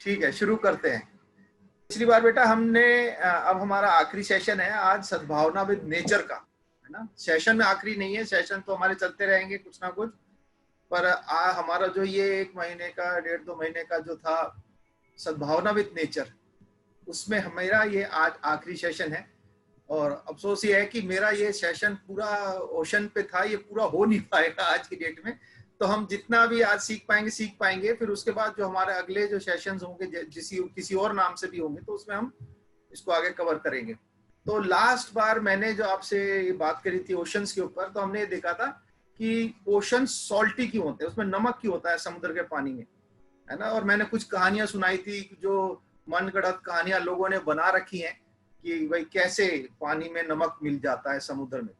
ठीक है, शुरू करते हैं। पिछली बार बेटा हमने अब हमारा आखिरी सेशन है आज सद्भावना विद नेचर का, है ना। सेशन में आखिरी नहीं है, सेशन तो हमारे चलते रहेंगे कुछ ना कुछ, पर हमारा जो ये 1 महीने का 1.5-2 महीने का जो था सद्भावना विद नेचर, उसमें मेरा ये आज आखिरी सेशन है। और अफसोस ये है कि मेरा ये सेशन पूरा ओशन पे था, ये पूरा हो नहीं पाएगा आज की डेट में। तो हम जितना भी आज सीख पाएंगे, फिर उसके बाद जो हमारे अगले जो सेशंस होंगे किसी और नाम से भी होंगे, तो उसमें हम इसको आगे कवर करेंगे। तो लास्ट बार मैंने जो आपसे ये बात करी थी ओशंस के ऊपर, तो हमने ये देखा था कि ओशन सॉल्टी क्यों होते हैं, उसमें नमक क्यों होता है समुद्र के पानी में, है ना। और मैंने कुछ कहानियां सुनाई थी जो मनगढ़ंत कहानियां लोगों ने बना रखी हैं कि भाई कैसे पानी में नमक मिल जाता है समुद्र में।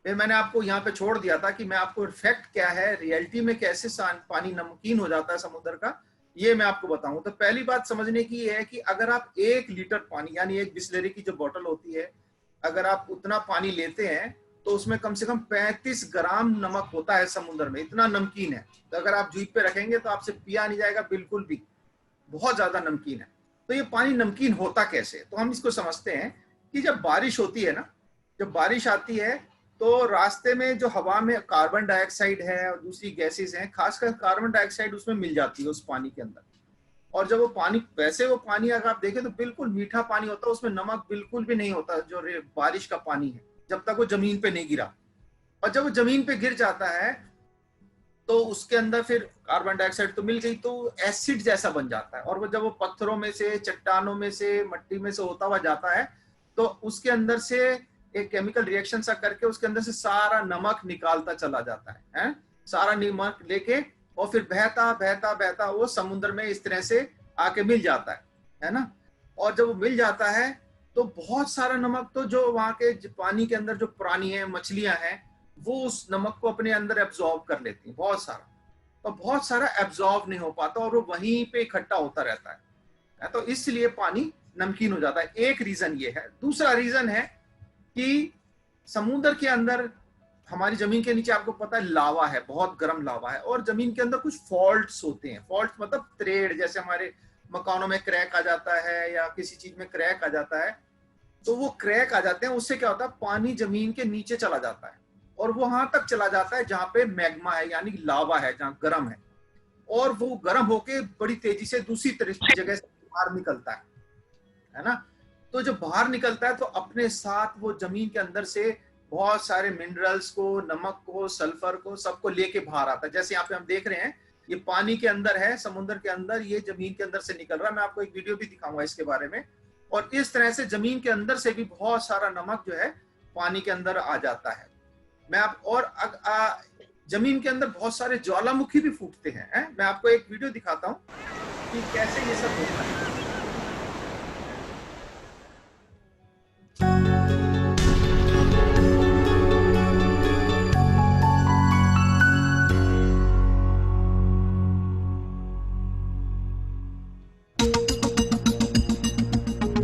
फिर मैंने आपको यहाँ पे छोड़ दिया था कि मैं आपको फैक्ट क्या है, रियलिटी में कैसे पानी नमकीन हो जाता है समुद्र का, ये मैं आपको बताऊं। तो पहली बात समझने की है कि अगर आप 1 लीटर पानी, यानी एक बिस्लरी की जो बोतल होती है, अगर आप उतना पानी लेते हैं तो उसमें कम से कम 35 ग्राम नमक होता है समुद्र में, इतना नमकीन है। तो अगर आप जीभ पे रखेंगे तो आपसे पिया नहीं जाएगा बिल्कुल भी, बहुत ज्यादा नमकीन है। तो ये पानी नमकीन होता कैसे, तो हम इसको समझते हैं कि जब बारिश होती है ना, जब बारिश आती है तो रास्ते में जो हवा में कार्बन डाइऑक्साइड है और दूसरी गैसेस हैं, खासकर कार्बन डाइऑक्साइड उसमें मिल जाती है उस पानी के अंदर। और जब वो पानी, वैसे वो पानी अगर आप देखें तो बिल्कुल मीठा पानी होता है, उसमें नमक बिल्कुल भी नहीं होता जो बारिश का पानी है, जब तक वो जमीन पे नहीं गिरा। और जब वो जमीन पे गिर जाता है तो उसके अंदर फिर कार्बन डाइऑक्साइड तो मिल गई, तो एसिड जैसा बन जाता है। और वो जब वो पत्थरों में से, चट्टानों में से, मट्टी में से होता हुआ जाता है, तो उसके अंदर से एक केमिकल रिएक्शन सा करके उसके अंदर से सारा नमक निकालता चला जाता है? सारा नमक लेके और फिर बहता बहता बहता वो समुद्र में इस तरह से आके मिल जाता है ना। और जब वो मिल जाता है तो बहुत सारा नमक, तो जो वहां के पानी के अंदर जो प्राणी है, मछलियां हैं, वो उस नमक को अपने अंदर एब्जॉर्ब कर लेती हैं, बहुत सारा। और बहुत सारा एब्जॉर्ब नहीं हो पाता और वो वहीं पे इकट्ठा होता रहता है। तो इसलिए पानी नमकीन हो जाता है। एक रीजन ये है। दूसरा रीजन है कि समुद्र के अंदर, हमारी जमीन के नीचे आपको पता है लावा है, बहुत गर्म लावा है, और जमीन के अंदर कुछ फॉल्ट्स होते हैं। फॉल्ट्स मतलब त्रेड़, जैसे हमारे मकानों में क्रैक आ जाता है या किसी चीज में क्रैक आ जाता है, तो वो क्रैक आ जाते हैं। उससे क्या होता है, पानी जमीन के नीचे चला जाता है और वो वहां तक चला जाता है जहां पे मैग्मा है, यानी लावा है, जहां गर्म है। और वो गर्म होके बड़ी तेजी से दूसरी जगह से बाहर निकलता है ना। तो जब बाहर निकलता है तो अपने साथ वो जमीन के अंदर से बहुत सारे मिनरल्स को, नमक को, सल्फर को, सबको लेके बाहर आता है। जैसे यहाँ पे हम देख रहे हैं, ये पानी के अंदर है, समुद्र के अंदर, ये जमीन के अंदर से निकल रहा है। मैं आपको एक वीडियो भी दिखाऊंगा इसके बारे में। और इस तरह से जमीन के अंदर से भी बहुत सारा नमक जो है पानी के अंदर आ जाता है। मैं आप और जमीन के अंदर बहुत सारे ज्वालामुखी भी फूटते हैं। मैं आपको एक वीडियो दिखाता हूँ कि कैसे ये सब होता है।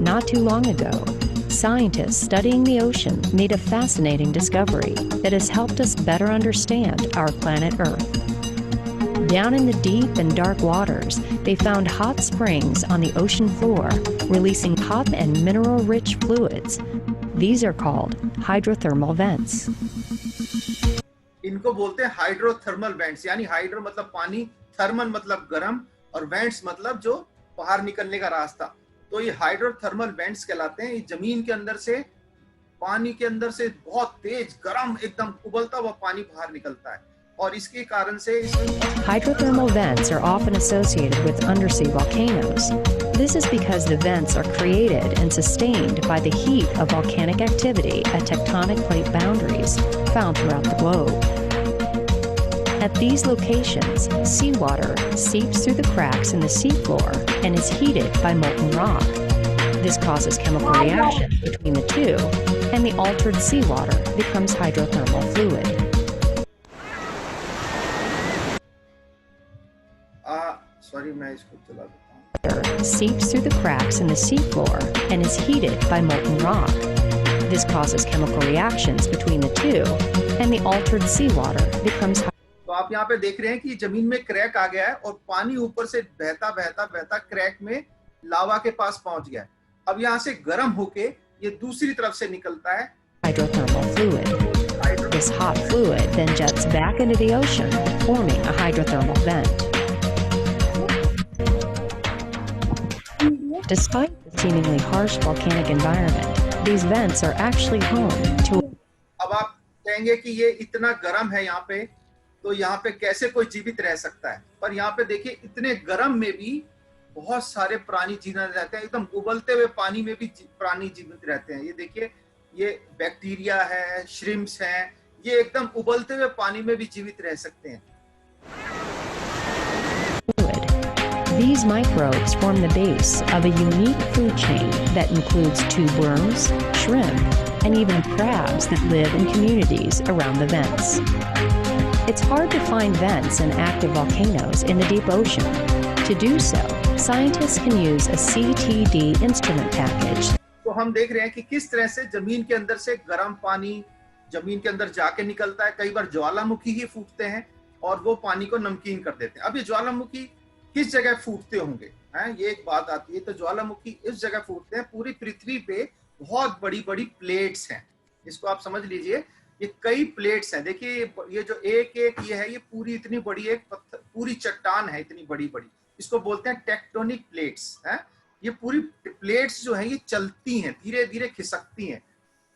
Not too long ago, scientists studying the ocean made a fascinating discovery that has helped us better understand our planet Earth. Down in the deep and dark waters, they found hot springs on the ocean floor, releasing hot and mineral-rich fluids. These are called hydrothermal vents. इनको बोलते हैं hydrothermal vents, यानी hydro मतलब पानी, thermal मतलब गर्म, और vents मतलब जो बाहर निकलने का रास्ता। तो ये हाइड्रोथर्मल वेंट्स कहलाते हैं। ये जमीन के अंदर से, पानी के अंदर से बहुत तेज गर्म, एकदम उबलता हुआ पानी बाहर निकलता है। और इसके कारण से Hydrothermal vents are often associated with undersea volcanoes. This is because the vents are created and sustained by the heat of volcanic activity at tectonic plate boundaries found throughout the globe. At these locations, seawater seeps through the cracks in the seafloor and is heated by molten rock. This causes chemical reaction between the two, and the altered seawater becomes hydrothermal fluid. मैं इसको चला देता हूँ। Water seeps through the cracks in the seafloor and is heated by molten rock. This causes chemical reactions between the two, and the altered seawater becomes. तो आप यहाँ पे देख रहे हैं कि जमीन में क्रैक आ गया है और पानी ऊपर से बहता बहता बहता क्रैक में लावा के पास पहुंच गया है। अब यहाँ से गर्म होके ये दूसरी तरफ से निकलता है hydrothermal fluid. This hot fluid then jets back into the ocean, forming a hydrothermal vent. Despite the seemingly harsh volcanic environment, these vents are actually home to. अब आप कहेंगे कि ये इतना गर्म है यहाँ पे, तो यहाँ पे कैसे कोई जीवित रह सकता है? पर यहाँ पे देखिए इतने गर्म में भी बहुत सारे प्राणी जीवित रहते हैं। एकदम उबलते हुए पानी में भी प्राणी जीवित रहते हैं। ये देखिए, ये बैक्टीरिया है, श्रिम्प्स हैं, ये एकदम उबलते हुए पानी में भी जीवित रह सकते हैं। These microbes form the base of a unique food chain that includes tube worms, shrimp, and even crabs that live in communities around the vents. It's hard to find vents in active volcanoes in the deep ocean. To do so, scientists can use a CTD instrument package. तो हम देख रहे हैं कि किस तरह से जमीन के अंदर से गर्म पानी जमीन के अंदर जाके निकलता है। कई बार ज्वालामुखी ही फूटते हैं और वो पानी को नमकीन कर देते हैं। अब ये ज्वालामुखी किस जगह फूटते होंगे, हैं? ये एक बात आती है। तो ज्वालामुखी इस जगह फूटते हैं, पूरी पृथ्वी पे बहुत बड़ी बड़ी प्लेट्स हैं। इसको आप समझ लीजिए, ये कई प्लेट्स हैं। देखिए ये जो एक एक ये है, ये पूरी इतनी बड़ी एक पत्थर, पूरी चट्टान है इतनी बड़ी बड़ी। इसको बोलते हैं टेक्टोनिक प्लेट्स, हैं? ये पूरी प्लेट्स जो है ये चलती हैं, धीरे धीरे खिसकती हैं।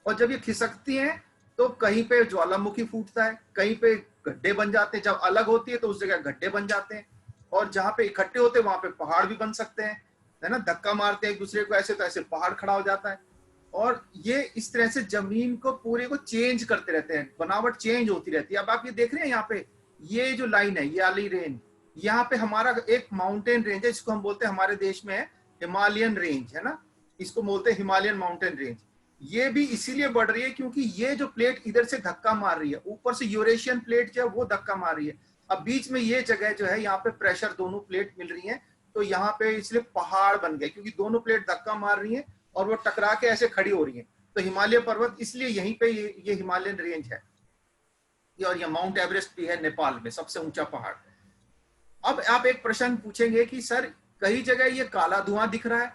और जब ये खिसकती हैं तो कहीं पे ज्वालामुखी फूटता है, कहीं पे गड्ढे बन जाते हैं। जब अलग होती है तो उस जगह गड्ढे बन जाते हैं, और जहां पे इकट्ठे होते हैं वहां पे पहाड़ भी बन सकते हैं, है ना। धक्का मारते हैं एक दूसरे को ऐसे, तो ऐसे पहाड़ खड़ा हो जाता है। और ये इस तरह से जमीन को पूरे को चेंज करते रहते हैं, बनावट चेंज होती रहती है। अब आप ये देख रहे हैं यहाँ पे, ये जो लाइन है, ये वाली रेंज, यहाँ पे हमारा एक माउंटेन रेंज है, जिसको हम बोलते हैं हमारे देश में हिमालयन रेंज, है ना। इसको बोलते हैं हिमालयन माउंटेन रेंज। ये भी इसीलिए बढ़ रही है क्योंकि ये जो प्लेट इधर से धक्का मार रही है, ऊपर से यूरेशियन प्लेट जो है वो धक्का मार रही है। अब बीच में ये जगह जो है, यहाँ पे प्रेशर दोनों प्लेट मिल रही है, तो यहाँ पे इसलिए पहाड़ बन गए, क्योंकि दोनों प्लेट धक्का मार रही हैं और वो टकरा के ऐसे खड़ी हो रही हैं। तो हिमालय पर्वत इसलिए यहीं पे ये हिमालयन रेंज है। और ये माउंट एवरेस्ट भी है नेपाल में, सबसे ऊंचा पहाड़। अब आप एक प्रश्न पूछेंगे कि सर कई जगह ये काला धुआं दिख रहा है,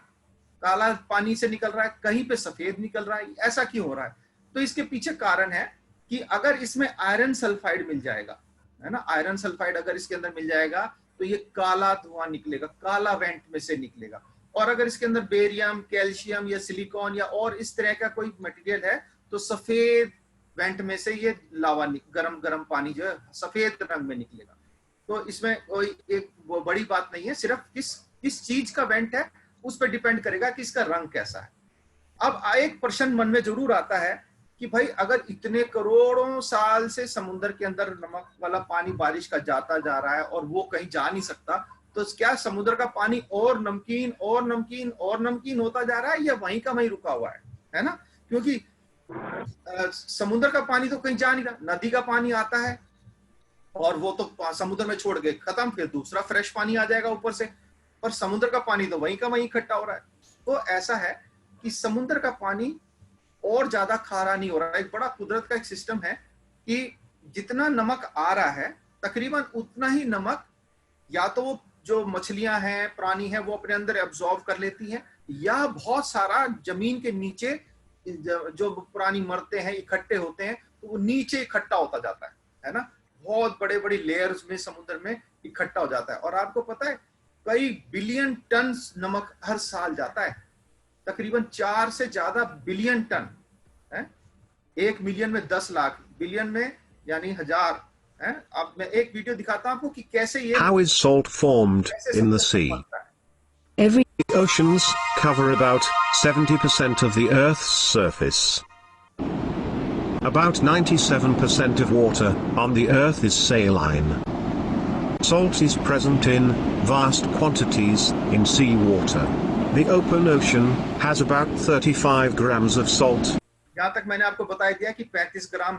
काला पानी से निकल रहा है, कहीं पे सफेद निकल रहा है, ऐसा क्यों हो रहा है? तो इसके पीछे कारण है कि अगर इसमें आयरन सल्फाइड मिल जाएगा, है ना, आयरन सल्फाइड अगर इसके अंदर मिल जाएगा तो ये काला धुआं निकलेगा, काला वेंट में से निकलेगा। और अगर इसके अंदर बेरियम, कैल्शियम या सिलिकॉन या और इस तरह का कोई मटेरियल है तो सफेद वेंट में से ये लावा, गरम गरम पानी जो है सफेद रंग में निकलेगा। तो इसमें कोई एक वो बड़ी बात नहीं है, सिर्फ किस चीज का वेंट है उस पर डिपेंड करेगा कि इसका रंग कैसा है। अब एक प्रश्न मन में जरूर आता है कि भाई अगर इतने करोड़ों साल से समुद्र के अंदर नमक वाला पानी बारिश का जाता जा रहा है और वो कहीं जा नहीं सकता, तो क्या समुद्र का पानी और नमकीन और नमकीन और नमकीन होता जा रहा है या वहीं का वहीं रुका हुआ है ना? क्योंकि समुद्र का पानी तो कहीं जा नहीं रहा, नदी का पानी आता है और वो तो समुद्र में छोड़ के खत्म, फिर दूसरा फ्रेश पानी आ जाएगा ऊपर से, पर समुद्र का पानी तो वहीं का वहीं इकट्ठा हो रहा है। तो ऐसा है कि समुद्र का पानी और ज्यादा खारा नहीं हो रहा है। एक बड़ा कुदरत का एक सिस्टम है कि जितना नमक आ रहा है तकरीबन उतना ही नमक या तो वो जो मछलियां हैं, प्राणी हैं, वो अपने अंदर एब्जॉर्ब कर लेती हैं, या बहुत सारा जमीन के नीचे जो प्राणी मरते हैं, इकट्ठे होते हैं, तो वो नीचे इकट्ठा होता जाता है ना, बहुत बड़े बड़े लेयर्स में समुद्र में इकट्ठा हो जाता है। और आपको पता है कई बिलियन टन नमक हर साल जाता है, तकरीबन 4 से ज्यादा बिलियन टन है। 1 मिलियन में 10 लाख, बिलियन में यानी 1000 है। अब मैं एक वीडियो दिखाता हूं आपको कि कैसे ये How is salt formed in the sea? Every oceans cover about 70% of the Earth's surface. About 97% of water on the Earth is saline. Salt is present in vast quantities in seawater. The open ocean has about 35 grams of salt. यहाँ तक मैंने आपको बता दिया कि 35 ग्राम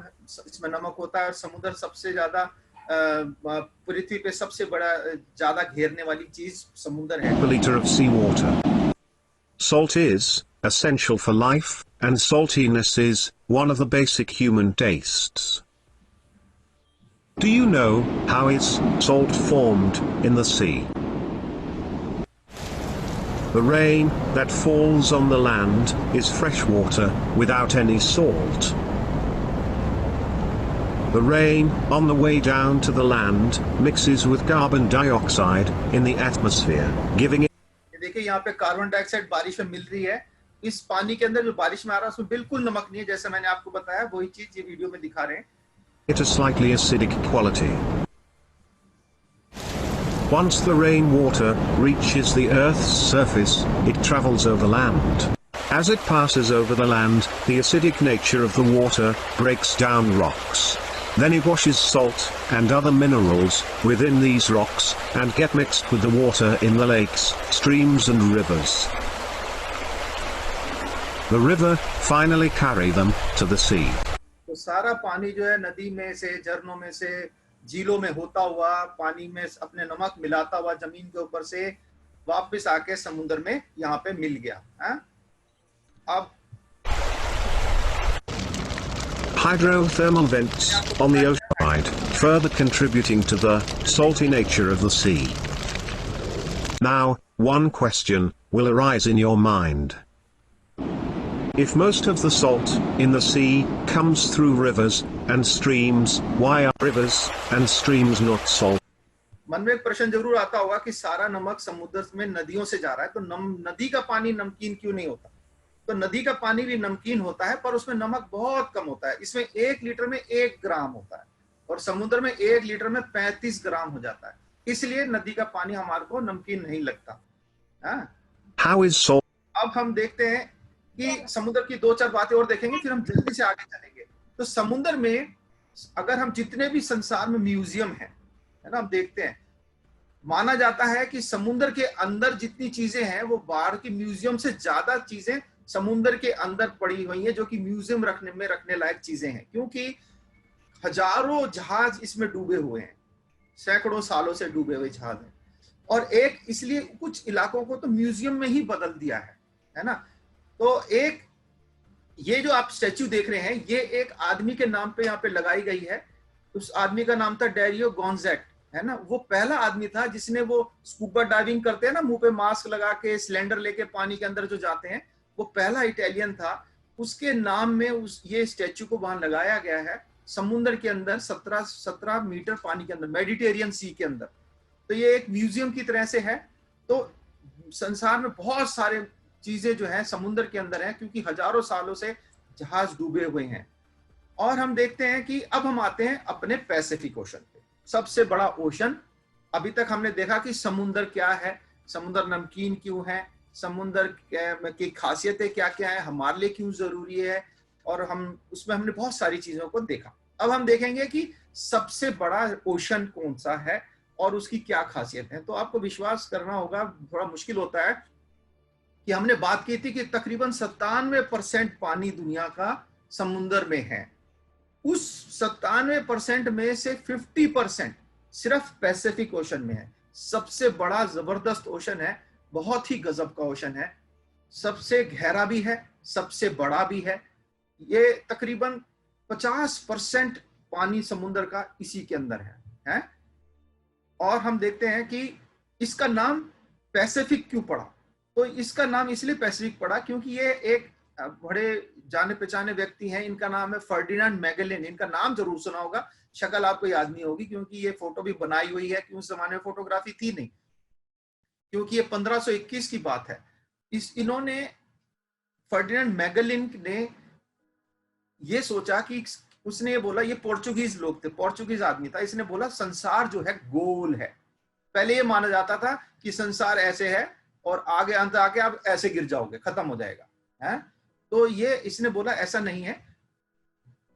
इसमें नमक होता है, और समुद्र सबसे ज्यादा पृथ्वी पे सबसे बड़ा ज्यादा घेरने वाली चीज समुद्र है। Per liter of seawater. Salt is essential for life, and saltiness is one of the basic human tastes. Do you know how is salt formed in the sea? The rain that falls on the land is fresh water without any salt. The rain on the way down to the land mixes with carbon dioxide in the atmosphere, giving it. देखिए यहाँ पे carbon dioxide बारिश में मिल रही है। इस पानी के अंदर जो बारिश में आ रहा है उसमें बिल्कुल नमक नहीं है, जैसे मैंने आपको बताया वही चीज ये वीडियो में दिखा रहे हैं। It a slightly acidic quality. Once the rainwater reaches the Earth's surface, it travels over land. As it passes over the land, the acidic nature of the water breaks down rocks. Then it washes salt and other minerals within these rocks and get mixed with the water in the lakes, streams and rivers. The river finally carry them to the sea. तो सारा पानी जो है नदी में से, झरनों में से, झीलों में होता हुआ पानी में अपने नमक मिलाता हुआ जमीन के ऊपर से वापस आके समुद्र में यहाँ पे मिल गया है। अब Hydrothermal vents on the ocean side, further contributing to the salty nature of the sea. Now, one question will arise in your mind. If most of the salt in the sea comes through rivers and streams, why are rivers and streams not salt? मन में एक प्रश्न जरूर आता होगा कि सारा नमक समुद्र में नदियों से जा रहा है, तो नदी का पानी नमकीन क्यों नहीं होता? तो नदी का पानी भी नमकीन होता है, पर उसमें नमक बहुत कम होता है। इसमें 1 लीटर में 1 ग्राम होता है और समुद्र में 1 लीटर में 35 ग्राम हो जाता है, इसलिए नदी का पानी हमारे को नमकीन नहीं लगता। How is salt? अब हम देखते हैं कि समुद्र की 2-4 बातें और देखेंगे, फिर हम जल्दी से आगे चलेंगे। तो समुद्र में अगर हम जितने भी संसार में म्यूजियम है ना, हम देखते हैं, माना जाता है कि समुद्र के अंदर जितनी चीजें हैं वो बाहर की म्यूजियम से ज्यादा चीजें समुद्र के अंदर पड़ी हुई हैं, जो कि म्यूजियम रखने लायक चीजें हैं, क्योंकि हजारों जहाज इसमें डूबे हुए हैं, सैकड़ों सालों से डूबे हुए जहाज हैं। और एक इसलिए कुछ इलाकों को तो म्यूजियम में ही बदल दिया है ना। तो एक ये जो आप स्टैच्यू देख रहे हैं, ये एक आदमी के नाम पे यहाँ पे लगाई गई है। उस आदमी का नाम था डेरियो गोंजेट, है ना। वो पहला आदमी था जिसने, वो स्कूबा डाइविंग करते हैं ना, मुंह पे मास्क लगा के सिलेंडर लेके पानी के अंदर जो जाते हैं, वो पहला इटालियन था। उसके नाम में ये स्टैच्यू को वहां लगाया गया है, समुद्र के अंदर 17 मीटर पानी के अंदर, मेडिटेरियन सी के अंदर। तो ये एक म्यूजियम की तरह से है। तो संसार में बहुत सारे चीजें जो है समुद्र के अंदर हैं, क्योंकि हजारों सालों से जहाज डूबे हुए हैं। और हम देखते हैं कि अब हम आते हैं अपने पैसिफिक ओशन पे, सबसे बड़ा ओशन। अभी तक हमने देखा कि समुद्र क्या है, समुद्र नमकीन क्यों है, समुद्र की खासियतें क्या क्या है, हमारे लिए क्यों जरूरी है, और हम उसमें हमने बहुत सारी चीजों को देखा। अब हम देखेंगे कि सबसे बड़ा ओशन कौन सा है और उसकी क्या खासियत है। तो आपको विश्वास करना होगा, थोड़ा मुश्किल होता है, कि हमने बात की थी कि तकरीबन 97% पानी दुनिया का समुद्र में है। उस 97% में से 50% सिर्फ पैसिफिक ओशन में है। सबसे बड़ा जबरदस्त ओशन है, बहुत ही गजब का ओशन है, सबसे गहरा भी है, सबसे बड़ा भी है। ये तकरीबन 50% पानी समुद्र का इसी के अंदर है। और हम देखते हैं कि इसका नाम पैसिफिक क्यों पड़ा। तो इसका नाम इसलिए पैसिफिक पड़ा क्योंकि ये एक बड़े जाने पहचाने व्यक्ति हैं, इनका नाम है फर्डिनांड मैगेलन। इनका नाम जरूर सुना होगा, शक्ल आपको याद नहीं होगी, क्योंकि ये फोटो भी बनाई हुई है कि उस जमाने में फोटोग्राफी थी नहीं, क्योंकि ये 1521 की बात है। इन्होंने, फर्डिनांड मैगेलन ने ये सोचा कि, उसने ये बोला, ये पोर्चुगीज लोग थे, पोर्चुगीज आदमी था, इसने बोला संसार जो है गोल है। पहले ये माना जाता था कि संसार ऐसे है और आगे अंत आके आप ऐसे गिर जाओगे, खत्म हो जाएगा, है। तो ये इसने बोला ऐसा नहीं है।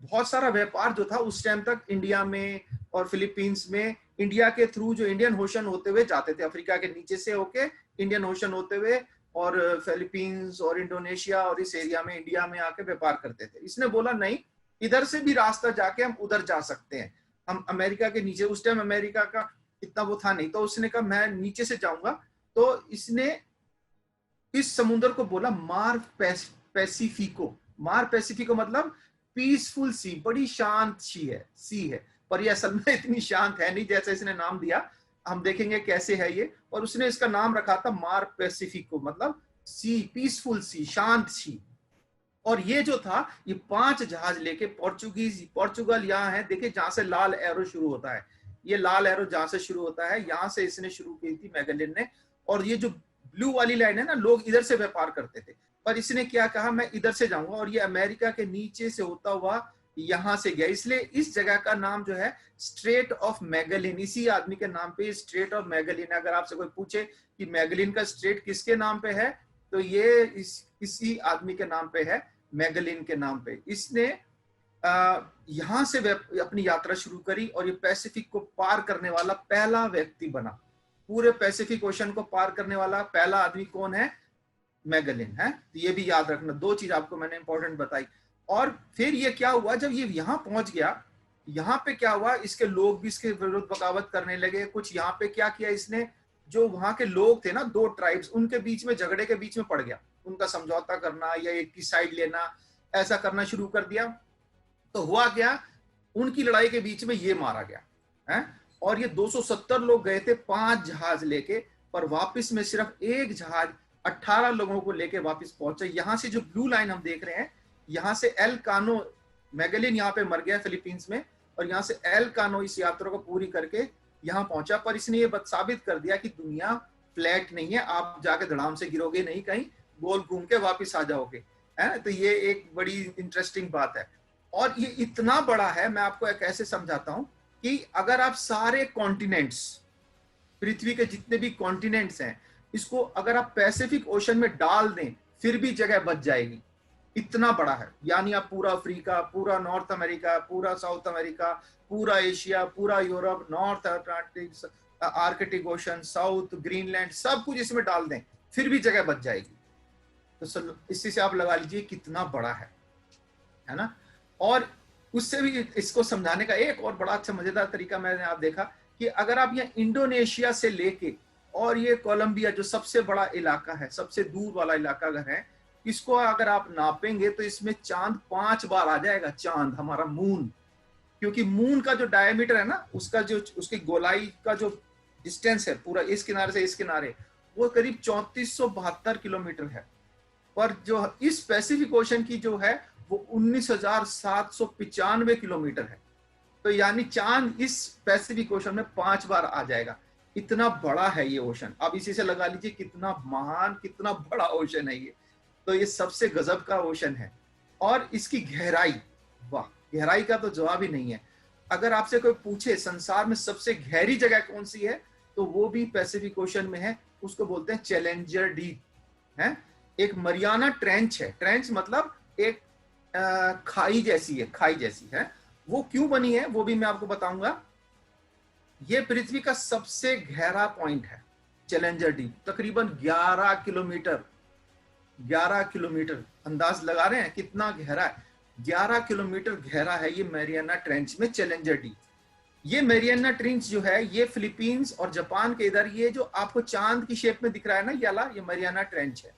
बहुत सारा व्यापार जो था उस टाइम तक इंडिया में और फिलीपींस में, इंडिया के थ्रू जो इंडियन ओशन होते हुए जाते थे, अफ्रीका के नीचे से होके इंडियन ओशन होते हुए और फिलीपींस और इंडोनेशिया और इस एरिया में, इंडिया में आके व्यापार करते थे। इसने बोला नहीं, इधर से भी रास्ता जाके हम उधर जा सकते हैं, हम अमेरिका के नीचे, उस टाइम अमेरिका का इतना वो था नहीं, तो उसने कहा मैं नीचे से जाऊंगा। तो इसने इस समुद्र को बोला मार पैसिफिको। मार पैसिफिको मतलब पीसफुल सी, बड़ी शांत सी है, पर ये असल में इतनी शांत है नहीं जैसे इसने नाम दिया। हम देखेंगे कैसे है ये। और उसने इसका नाम रखा था मार पैसिफिको, मतलब सी, पीसफुल सी, शांत सी। और ये जो था, ये 5 जहाज लेके पोर्चुगल यहाँ है, देखिए जहां से लाल एरो शुरू होता है, ये लाल एरो जहां से शुरू होता है, यहां से इसने शुरू की थी मैगेलन ने। और ये जो ब्लू वाली लाइन है ना, लोग इधर से व्यापार करते थे, पर इसने क्या कहा, मैं इधर से जाऊंगा, और ये अमेरिका के नीचे से होता हुआ यहां से गया। इसलिए इस जगह का नाम जो है स्ट्रेट ऑफ मैगेलिन, इसी आदमी के नाम पे स्ट्रेट ऑफ मैगेलिन। अगर आपसे कोई पूछे कि मैगेलिन का स्ट्रेट किसके नाम पे है, तो ये इसी आदमी के नाम पे है, मैगेलिन के नाम पे। इसने यहां से अपनी यात्रा शुरू करी और ये पैसिफिक को पार करने वाला पहला व्यक्ति बना। पूरे पैसिफिक ओशन को पार करने वाला पहला आदमी कौन है? मैगेलिन है। तो ये भी याद रखना, 2 चीज आपको मैंने इंपॉर्टेंट बताई। और फिर ये क्या हुआ, जब ये यहाँ पहुंच गया, यहाँ पे क्या हुआ, इसके लोग भी इसके विरुद्ध बगावत करने लगे। कुछ यहाँ पे क्या किया इसने, जो वहां के लोग थे ना, 2 ट्राइब्स, उनके बीच में, झगड़े के बीच में पड़ गया, उनका समझौता करना या एक की साइड लेना, ऐसा करना शुरू कर दिया। तो हुआ क्या, उनकी लड़ाई के बीच में ये मारा गया है। और ये 270 लोग गए थे 5 जहाज लेके, पर वापस में सिर्फ 1 जहाज 18 लोगों को लेके वापस पहुंचे। यहां से जो ब्लू लाइन हम देख रहे हैं, यहां से एल कानो, मैगेलिन यहाँ पे मर गया फिलीपींस में, और यहाँ से एल कानो इस यात्रा को पूरी करके यहाँ पहुंचा। पर इसने ये साबित कर दिया कि दुनिया फ्लैट नहीं है, आप जाके धड़ाम से गिरोगे नहीं, कहीं गोल घूम के वापिस आ जाओगे, है। तो ये एक बड़ी इंटरेस्टिंग बात है। और ये इतना बड़ा है, मैं आपको एक ऐसे समझाता हूं कि अगर आप सारे कॉन्टिनेंट्स, पृथ्वी के जितने भी कॉन्टिनेंट्स हैं, इसको अगर आप पैसिफिक ओशन में डाल दें, फिर भी जगह बच जाएगी, इतना बड़ा है। यानी आप पूरा अफ्रीका, पूरा नॉर्थ अमेरिका, पूरा साउथ अमेरिका, पूरा एशिया, पूरा Europe, north Atlantic, Arctic ocean, south Greenland, सब कुछ इसमें डाल दें, फिर भी जगह बच जाएगी। तो इसी से आप लगा लीजिए कितना बड़ा है ना। और उससे भी इसको समझाने का एक और बड़ा अच्छा मजेदार तरीका मैंने आप देखा कि अगर आप यहाँ इंडोनेशिया से लेके और ये कोलंबिया, जो सबसे बड़ा इलाका है, सबसे दूर वाला इलाका अगर है, इसको अगर आप नापेंगे तो इसमें चांद 5 बार आ जाएगा। चांद, हमारा मून, क्योंकि मून का जो डायमीटर है ना, उसका जो, उसकी गोलाई का जो डिस्टेंस है पूरा इस किनारे से इस किनारे, वो करीब 3472 किलोमीटर है। पर जो इस पैसिफिक ओशन की जो है वो 19,795 किलोमीटर है। तो यानी चांद इस पैसिफिक ओशन में 5 बार आ जाएगा। इतना बड़ा है ये ओशन। अब इसी से लगा लीजिए कितना महान, कितना बड़ा ओशन है ये। तो ये सबसे गजब का ओशन है। और इसकी गहराई, वाह, गहराई का तो जवाब ही नहीं है। अगर आपसे कोई पूछे संसार में सबसे गहरी जगह कौन सी है, तो वो भी पैसिफिक ओशन में है। उसको बोलते हैं चैलेंजर डीप है। एक मरियाना ट्रेंच है। ट्रेंच मतलब एक खाई जैसी है, खाई जैसी है। वो क्यों बनी है वो भी मैं आपको बताऊंगा। ये पृथ्वी का सबसे गहरा पॉइंट है चैलेंजर डीप, तकरीबन 11 किलोमीटर। 11 किलोमीटर, अंदाज लगा रहे हैं कितना गहरा है? 11 किलोमीटर गहरा है ये मैरियाना ट्रेंच में चैलेंजर डीप। ये मैरियाना ट्रेंच जो है, ये फिलीपींस और जापान के इधर, ये जो आपको चांद की शेप में दिख रहा है ना ये मैरियाना ट्रेंच है।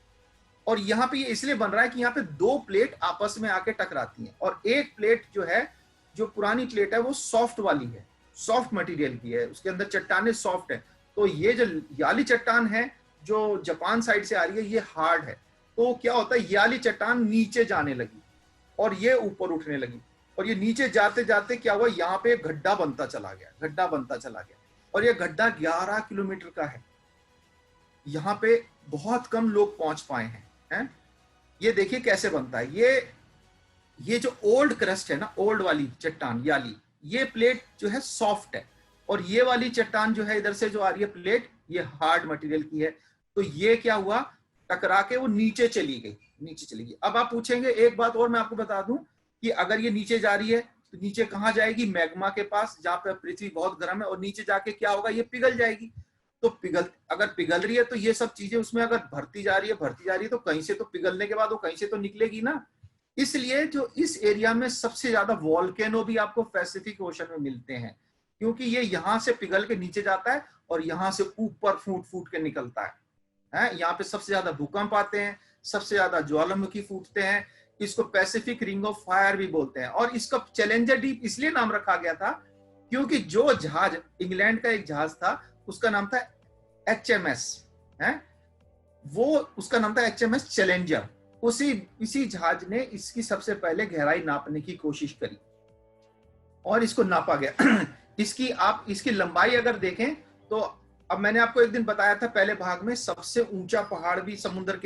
और यहाँ पे ये इसलिए बन रहा है कि यहाँ पे 2 प्लेट आपस में आके टकराती हैं, और एक प्लेट जो है, जो पुरानी प्लेट है, वो सॉफ्ट वाली है, सॉफ्ट मटेरियल की है, उसके अंदर चट्टानें सॉफ्ट है। तो ये जो याली चट्टान है जो जापान साइड से आ रही है, ये हार्ड है। तो क्या होता है, याली चट्टान नीचे जाने लगी और ये ऊपर उठने लगी, और ये नीचे जाते जाते क्या हुआ, यहाँ पे गड्ढा बनता चला गया, गड्ढा बनता चला गया। और ये गड्ढा 11 किलोमीटर का है। यहाँ पे बहुत कम लोग पहुंच पाए हैं। ये देखिए कैसे बनता है। ये जो ओल्ड क्रस्ट है ना, ओल्ड वाली चट्टान याली, ये प्लेट जो है सॉफ्ट है, और ये वाली चट्टान जो है इधर से जो आ रही है प्लेट, ये हार्ड मटेरियल की है। तो ये क्या हुआ, टकरा के वो नीचे चली गई, नीचे चली गई। अब आप पूछेंगे, एक बात और मैं आपको बता दूं कि अगर ये नीचे जा रही है तो नीचे कहाँ जाएगी? मैग्मा के पास, जहां पर पृथ्वी बहुत गर्म है, और नीचे जाके क्या होगा, ये पिघल जाएगी। तो अगर पिघल रही है तो ये सब चीजें उसमें अगर भरती जा रही है तो कहीं से तो पिघलने के बाद वो कहीं से तो निकलेगी ना। इसलिए जो इस एरिया में सबसे ज्यादा वॉल्केनो भी आपको पैसिफिक ओशन में मिलते हैं, क्योंकि ये यहाँ से पिघल के नीचे जाता है और यहाँ से ऊपर फूट के निकलता है। यहाँ पे सबसे ज्यादा भूकंप आते हैं, सबसे ज्यादा ज्वालामुखी फूटते हैं। इसको पैसिफिक रिंग ऑफ फायर भी बोलते हैं। और इसका चैलेंजर डीप इसलिए नाम रखा गया था क्योंकि जो जहाज, इंग्लैंड का एक जहाज था, उसका नाम था HMS, है वो, उसका नाम था HMS चैलेंजर। इसी जहाज ने इसकी सबसे पहले गहराई नापने की कोशिश करी और इसको नापा गया। इसकी लंबाई अगर देखें तो, अब मैंने आपको एक दिन बताया था पहले भाग में, सबसे ऊंचा पहाड़ भी समुद्र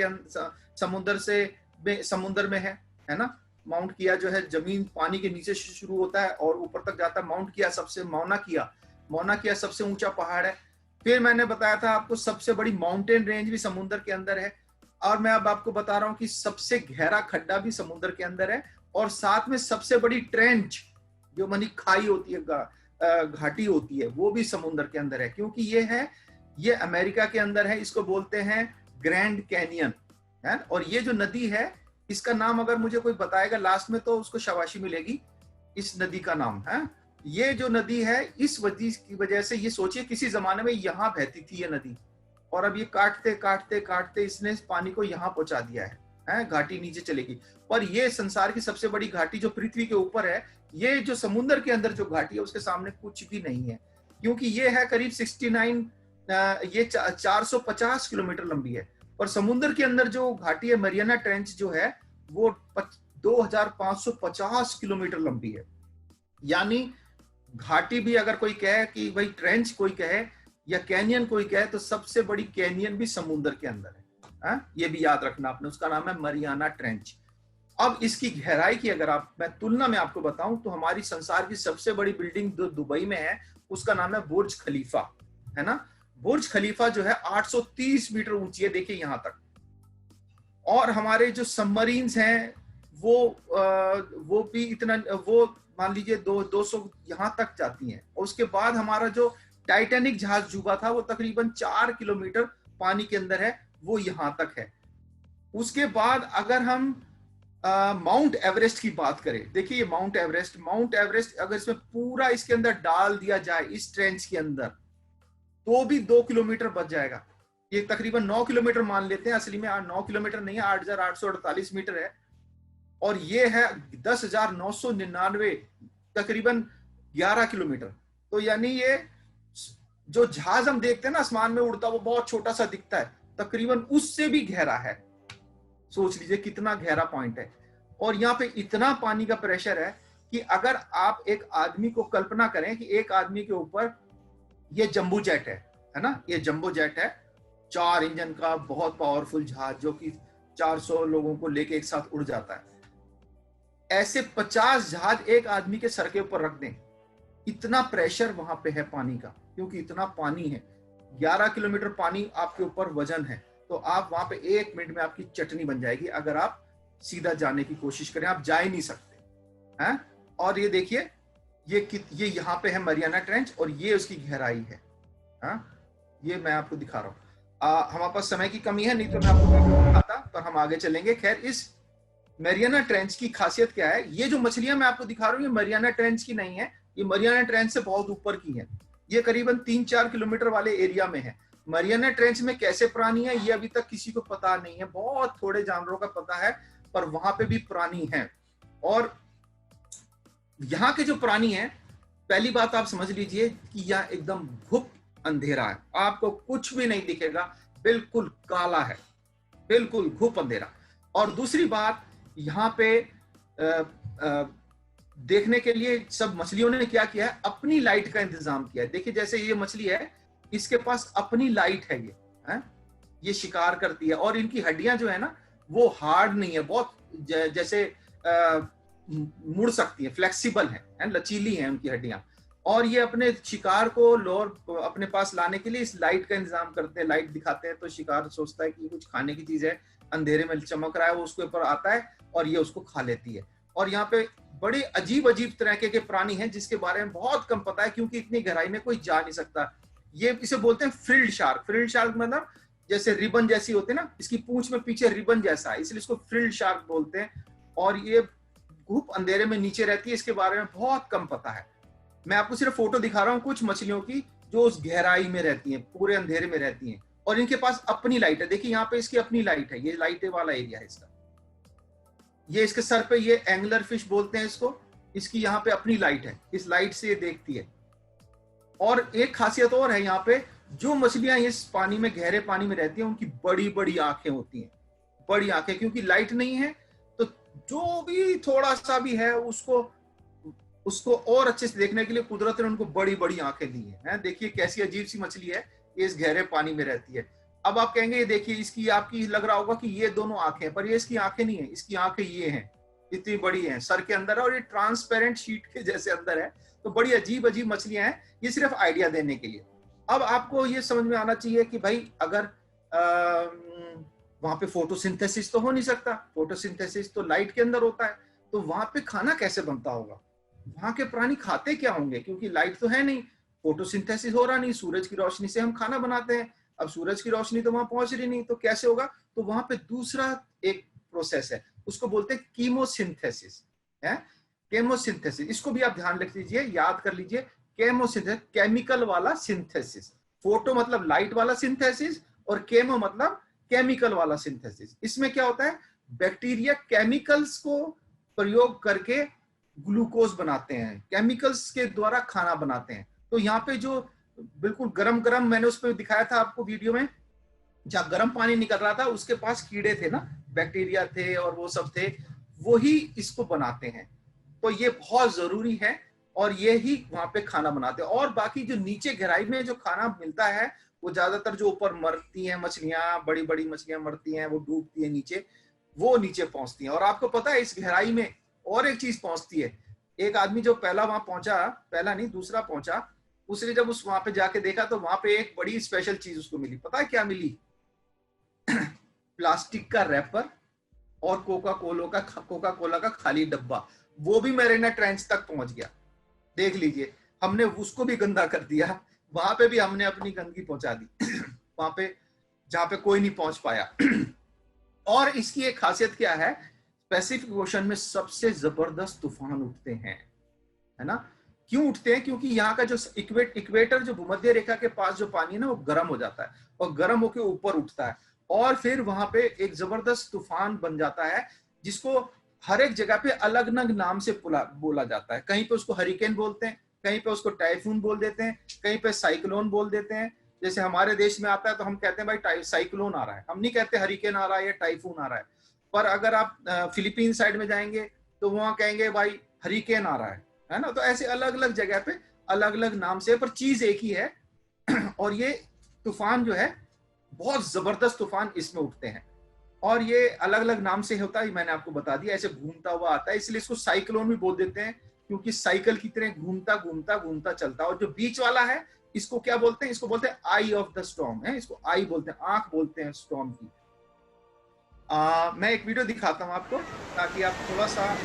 में है ना। माउंट किया जो है जमीन पानी के नीचे से शुरू होता है और ऊपर तक जाता है। माउंट किया मौना किया सबसे ऊंचा पहाड़ है। फिर मैंने बताया था आपको सबसे बड़ी माउंटेन रेंज भी समुद्र के अंदर है। और मैं अब आपको बता रहा हूं कि सबसे गहरा खड्डा भी समुद्र के अंदर है, और साथ में सबसे बड़ी ट्रेंच जो मानी खाई होती है, घाटी होती है, वो भी समुद्र के अंदर है। क्योंकि ये अमेरिका के अंदर है, इसको बोलते हैं ग्रैंड कैनियन है। और ये जो नदी है, इसका नाम अगर मुझे कोई बताएगा लास्ट में तो उसको शाबाशी मिलेगी, इस नदी का नाम है। ये जो नदी है, इस वजह से, ये सोचिए किसी जमाने में यहाँ बहती थी ये नदी, और अब ये काटते काटते काटते इसने पानी को यहाँ पहुंचा दिया है, घाटी नीचे चलेगी। पर ये संसार की सबसे बड़ी घाटी जो पृथ्वी के ऊपर है, ये जो समुद्र के अंदर जो घाटी है उसके सामने कुछ भी नहीं है। क्योंकि ये है करीब 450 किलोमीटर लंबी है। और समुद्र के अंदर जो घाटी है, मरियाना ट्रेंच जो है, वो 2550 किलोमीटर लंबी है। यानी घाटी भी अगर कोई कहे कि भाई ट्रेंच कोई कहे या कैनियन कोई कहे, तो सबसे बड़ी कैनियन भी समुद्र के अंदर है। ये भी याद रखना आपने, उसका नाम है मरियाना ट्रेंच। अब इसकी गहराई की अगर मैं तुलना में आपको बताऊं तो हमारी संसार की सबसे बड़ी बिल्डिंग जो दुबई में है, उसका नाम है बुर्ज खलीफा, है ना। बुर्ज खलीफा जो है 830 मीटर ऊंची है, देखिए यहां तक। और हमारे जो सबमरीन्स हैं वो भी इतना, वो मान लीजिए 200 यहां तक जाती हैं। और उसके बाद हमारा जो टाइटैनिक जहाज डूबा था, वो तकरीबन 4 किलोमीटर पानी के अंदर है, वो यहां तक है। उसके बाद अगर हम माउंट एवरेस्ट की बात करें, देखिए ये माउंट एवरेस्ट अगर इसमें पूरा इसके अंदर डाल दिया जाए इस ट्रेंच के अंदर, तो भी 2 किलोमीटर बच जाएगा। ये तकरीबन 9 किलोमीटर मान लेते हैं, असली में 9 किलोमीटर नहीं है, 8,848 मीटर है। और ये है 10,999, तकरीबन 11 किलोमीटर। तो यानी ये जो जहाज हम देखते हैं ना आसमान में उड़ता, वो बहुत छोटा सा दिखता है, तकरीबन उससे भी गहरा है। सोच लीजिए कितना गहरा पॉइंट है। और यहाँ पे इतना पानी का प्रेशर है कि अगर आप एक आदमी को कल्पना करें कि एक आदमी के ऊपर, ये जंबो जेट है ना, ये जंबो जेट है, 4 इंजन का बहुत पावरफुल जहाज जो कि 400 लोगों को लेके एक साथ उड़ जाता है। ऐसे 50 जहाज एक आदमी के सर के ऊपर रख दें, इतना प्रेशर वहां पे है पानी का, क्योंकि इतना पानी है। 11 किलोमीटर पानी आपके ऊपर वजन है, तो आप वहां पे 1 मिनट में आपकी चटनी बन जाएगी अगर आप सीधा जाने की कोशिश करें, आप जा ही नहीं सकते हैं। और ये देखिए, ये यहाँ पे है मरियाना ट्रेंच, और ये उसकी गहराई है। ये मैं आपको दिखा रहा हूँ। हमारे पास समय की कमी है, नहीं तो मैं आपको दिखाता, पर हम आगे चलेंगे। खैर, इस मरियाना ट्रेंच की खासियत क्या है, ये जो मछलियां मैं आपको दिखा रहा हूँ, ये मरियाना ट्रेंच की नहीं है, ये मरियाना ट्रेंच से बहुत ऊपर की है। ये करीबन 3-4 किलोमीटर वाले एरिया में है। मरियाना ट्रेंच में कैसे प्राणी है, ये अभी तक किसी को पता नहीं है। बहुत थोड़े जानवरों का पता है, पर वहां पे भी प्राणी हैं। और यहाँ के जो प्राणी हैं, पहली बात आप समझ लीजिए कि यह एकदम गुप्त अंधेरा है, आपको कुछ भी नहीं दिखेगा, बिल्कुल काला है, बिल्कुल गुप्त अंधेरा। और दूसरी बात, यहाँ पे देखने के लिए सब मछलियों ने क्या किया है, अपनी लाइट का इंतजाम किया है। देखिए जैसे ये मछली है, इसके पास अपनी लाइट है, ये शिकार करती है। और इनकी हड्डियां जो है ना, वो हार्ड नहीं है, बहुत जैसे मुड़ सकती है, फ्लेक्सिबल है, लचीली है उनकी हड्डियां। और ये अपने शिकार को अपने पास लाने के लिए इस लाइट का इंतजाम करते हैं। लाइट दिखाते हैं तो शिकार सोचता है कि कुछ खाने की चीज है, अंधेरे में चमक रहा है, वो उसके ऊपर आता है और ये उसको खा लेती है। और यहाँ पे बड़े अजीब अजीब तरह के प्राणी हैं जिसके बारे में बहुत कम पता है, क्योंकि इतनी गहराई में कोई जा नहीं सकता। ये इसे बोलते हैं फ्रिल्ड शार्क। फ्रिल्ड शार्क मतलब जैसे रिबन जैसी होती है ना, इसकी पूंछ में पीछे रिबन जैसा है, इसलिए इसको फ्रिल्ड शार्क बोलते हैं। और ये गुप्त अंधेरे में नीचे रहती है, इसके बारे में बहुत कम पता है। मैं आपको सिर्फ फोटो दिखा रहा हूँ कुछ मछलियों की जो उस गहराई में रहती हैं, पूरे अंधेरे में रहती हैं, और इनके पास अपनी लाइट है। देखिए यहाँ पे इसकी अपनी लाइट है, ये लाइट वाला एरिया है इसका। ये इसके सर पे, ये एंगलर फिश बोलते हैं इसको, इसकी यहाँ पे अपनी लाइट है, इस लाइट से ये देखती है। और एक खासियत और है यहाँ पे, जो मछलियां इस पानी में, गहरे पानी में रहती हैं, उनकी बड़ी बड़ी आंखें होती हैं, बड़ी आंखें, क्योंकि लाइट नहीं है तो जो भी थोड़ा सा भी है उसको और अच्छे से देखने के लिए कुदरत ने उनको बड़ी बड़ी आंखें दी हैं। देखिए कैसी अजीब सी मछली है, ये इस गहरे पानी में रहती है। अब आप कहेंगे ये देखिए, इसकी आपकी लग रहा होगा कि ये दोनों आंखें, पर ये इसकी आंखें नहीं है, इसकी आंखें ये हैं, इतनी बड़ी हैं, सर के अंदर है और ये ट्रांसपेरेंट शीट के जैसे अंदर है। तो बड़ी अजीब अजीब मछलियां हैं, ये सिर्फ आइडिया देने के लिए। अब आपको ये समझ में आना चाहिए कि भाई अगर वहां पे फोटोसिंथेसिस तो हो नहीं सकता, फोटोसिंथेसिस तो लाइट के अंदर होता है, तो वहां पे खाना कैसे बनता होगा, वहां के प्राणी खाते क्या होंगे, क्योंकि लाइट तो है नहीं, फोटोसिंथेसिस हो रहा नहीं, सूरज की रोशनी से हम खाना बनाते हैं। अब सूरज की रोशनी तो वहां पहुंच रही नहीं, तो कैसे होगा? तो वहां पे दूसरा एक प्रोसेस है, उसको बोलते हैं कीमोसिंथेसिस है, केमोसिंथेसिस। इसको भी आप ध्यान रख लीजिए, याद कर लीजिए, केमोसिंथेसिस, केमिकल वाला सिंथेसिस। फोटो मतलब लाइट वाला सिंथेसिस और केमो मतलब केमिकल वाला सिंथेसिस। इसमें क्या होता है, बैक्टीरिया केमिकल्स को प्रयोग करके ग्लूकोज बनाते हैं, केमिकल्स के द्वारा खाना बनाते हैं। तो यहाँ पे जो बिल्कुल गरम गरम, मैंने उस पर दिखाया था आपको वीडियो में, जहाँ गर्म पानी निकल रहा था उसके पास कीड़े थे ना, बैक्टीरिया थे और वो सब थे, वो ही इसको बनाते हैं। तो ये बहुत जरूरी है और ये ही वहां पे खाना बनाते हैं। और बाकी जो नीचे गहराई में जो खाना मिलता है, वो ज्यादातर जो ऊपर मरती हैं मछलियां, बड़ी बड़ी मछलियां मरती हैं, वो डूबती हैं नीचे, वो नीचे पहुंचती हैं। और आपको पता है इस गहराई में और एक चीज पहुंचती है। एक आदमी जो पहला वहां पहुंचा, पहला नहीं दूसरा पहुंचा, उसने जब उस वहां पे जाके देखा तो वहां पे एक बड़ी स्पेशल चीज उसको मिली। पता है क्या मिली? प्लास्टिक का रैपर और कोका कोला का खाली डब्बा। वो भी मैरिना ट्रेंच तक पहुंच गया। देख लीजिए, हमने उसको भी गंदा कर दिया, वहां पे भी हमने अपनी गंदगी पहुंचा दी वहां पे जहां पे कोई नहीं पहुंच पाया। और इसकी एक खासियत क्या है, पैसिफिक ओशन में सबसे जबरदस्त तूफान उठते हैं, है ना? क्यों उठते हैं? क्योंकि यहाँ का जो इक्वेटर, जो भूमध्य रेखा के पास जो पानी है ना, वो गर्म हो जाता है और गर्म होकर ऊपर उठता है और फिर वहां पे एक जबरदस्त तूफान बन जाता है, जिसको हर एक जगह पे अलग अलग नाम से बोला जाता है। कहीं पे उसको हरिकेन बोलते हैं, कहीं पे उसको टाइफून बोल देते हैं, कहीं पे साइक्लोन बोल देते हैं। जैसे हमारे देश में आता है तो हम कहते हैं भाई साइक्लोन आ रहा है, हम नहीं कहते हरिकेन आ रहा है या टाइफून आ रहा है। पर अगर आप फिलीपीन साइड में जाएंगे तो वहां कहेंगे भाई हरिकेन आ रहा है ना? तो ऐसे अलग अलग जगह पे अलग अलग नाम से, पर चीज एक ही है। और ये तूफान जो है, बहुत जबरदस्त तूफान इसमें उठते हैं और ये अलग अलग नाम से होता है, मैंने आपको बता दिया। ऐसे घूमता हुआ आता है, इसलिए इसको साइक्लोन भी बोल देते हैं, क्योंकि साइकिल की तरह घूमता घूमता घूमता चलता है। और जो बीच वाला है, इसको क्या बोलते हैं? इसको बोलते हैं आई ऑफ द स्टॉर्म है, इसको आई बोलते हैं, आंख बोलते हैं स्टॉर्म की। मैं एक वीडियो दिखाता हूं आपको ताकि आप थोड़ा सा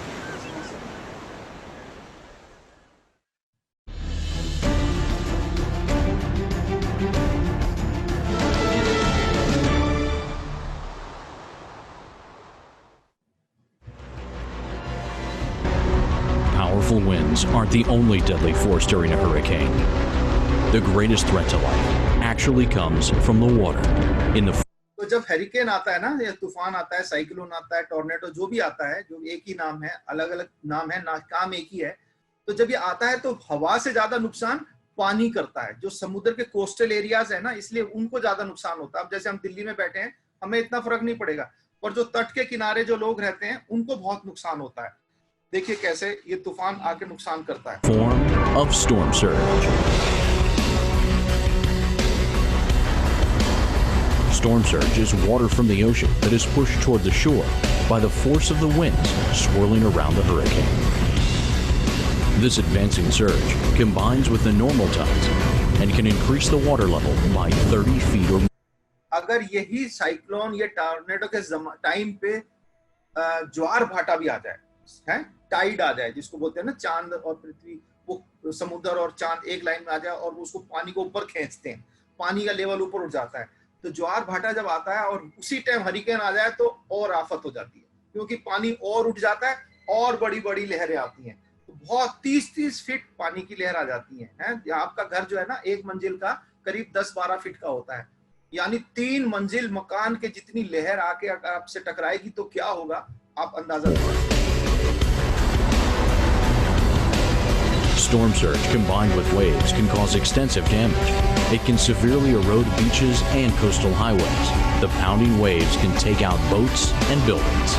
Powerful winds aren't the only deadly force during a hurricane. The greatest threat to life actually comes from the water. तो जब हरिकेन आता है ना, या तूफान आता है, साइक्लोन आता है, टॉर्नेडो, जो भी आता है, जो एक ही नाम है, अलग अलग नाम है ना, काम एक ही है। तो जब ये आता है तो हवा से ज्यादा नुकसान पानी करता है। जो समुद्र के कोस्टल एरियाज है ना, इसलिए उनको ज्यादा नुकसान होता है। अब जैसे हम दिल्ली में बैठे हैं, हमें इतना फर्क नहीं पड़ेगा, पर जो तट के किनारे जो लोग रहते हैं उनको बहुत नुकसान होता है। देखिए कैसे ये तूफान आके नुकसान करता है। Form of storm surge. Storm surge is water from the ocean that is pushed toward the shore by the force of the winds swirling around the hurricane. This advancing surge combines with the normal tides and can increase the water level by 30 feet or more. अगर यही cyclone या tornado के time पे ज्वार भाटा भी आ जाए, है Tide आ जाए, जिसको बोलते हैं ना चांद और पृथ्वी, वो समुद्र और चांद एक लाइन में आ जाए और उसको पानी को ऊपर खींचते हैं, पानी का लेवल ऊपर उठ जाता है। तो ज्वार भाटा जब आता है और उसी टाइम हरिकेन आ जाए तो और आफत हो जाती है, क्योंकि पानी और उठ जाता है और बड़ी बड़ी लहरें आती हैं। तो बहुत 30-30 फीट पानी की लहर आ जाती है। आपका घर जो है ना, एक मंजिल का करीब 10-12 फीट का होता है, यानी 3 मंजिल मकान के जितनी लहर आके अगर आपसे टकराएगी तो क्या होगा, आप अंदाजा लगाइए। storm surge combined with waves can cause extensive damage. It can severely erode beaches and coastal highways. The pounding waves can take out boats and buildings.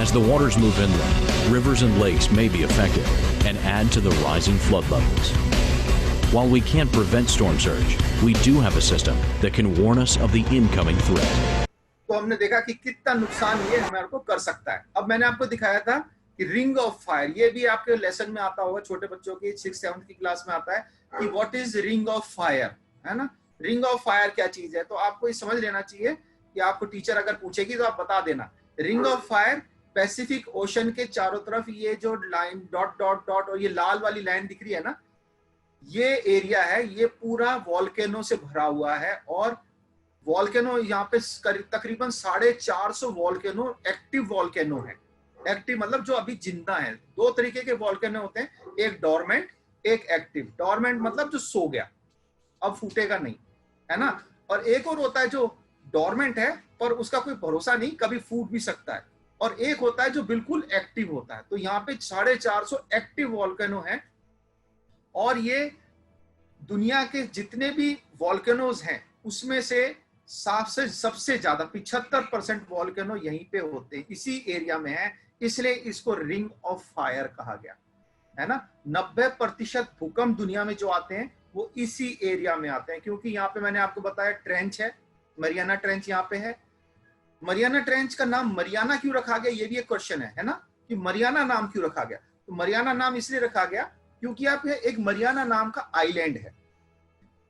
As the waters move inland, rivers and lakes may be affected and add to the rising flood levels. While we can't prevent storm surge, we do have a system that can warn us of the incoming threat. तो हमने देखा कि कितना नुकसान ये हमारे को कर सकता है। अब मैंने आपको दिखाया था कि रिंग ऑफ फायर, ये भी आपके लेसन में आता होगा, छोटे बच्चों की 6th-7th की क्लास में आता है कि what is ring of fire, है ना। रिंग ऑफ फायर क्या चीज है, तो आपको ये समझ लेना चाहिए कि आपको टीचर अगर पूछेगी तो आप बता देना। Ring of fire Pacific ocean के चारों तरफ ये जो लाइन डॉट डॉट डॉट और ये लाल वाली लाइन दिख रही है ना, ये एरिया है, ये पूरा वॉल्केनो से भरा हुआ है। और वॉल्केनो यहाँ पे तकरीबन 450 वॉल्केनो एक्टिव वॉल्केनो है। एक्टिव मतलब जो अभी जिंदा है। दो तरीके के वॉल्केनो होते हैं, एक डोरमेंट, एक एक्टिव। डोरमेंट मतलब जो सो गया, अब फूटेगा नहीं, है ना। और एक और होता है जो डोरमेंट है पर उसका कोई भरोसा नहीं, कभी फूट भी सकता है। और एक होता है जो बिल्कुल एक्टिव होता है। तो यहाँ पे 450 एक्टिव वॉल्केनो है। और ये दुनिया के जितने भी वॉल्केनोज हैं उसमें से सबसे ज्यादा 75% वॉल्केनो यहीं पे होते हैं, इसी एरिया में है, इसलिए इसको रिंग ऑफ फायर कहा गया, है ना। 90% भूकंप दुनिया में जो आते हैं वो इसी एरिया में आते हैं, क्योंकि यहाँ पे मैंने आपको बताया ट्रेंच है, मरियाना ट्रेंच यहाँ पे है। मरियाना ट्रेंच का नाम मरियाना क्यों रखा गया, ये भी एक क्वेश्चन है ना, कि मरियाना नाम क्यों रखा गया। तो मरियाना नाम इसलिए रखा गया क्योंकि आप एक मरियाना नाम का आइलैंड है,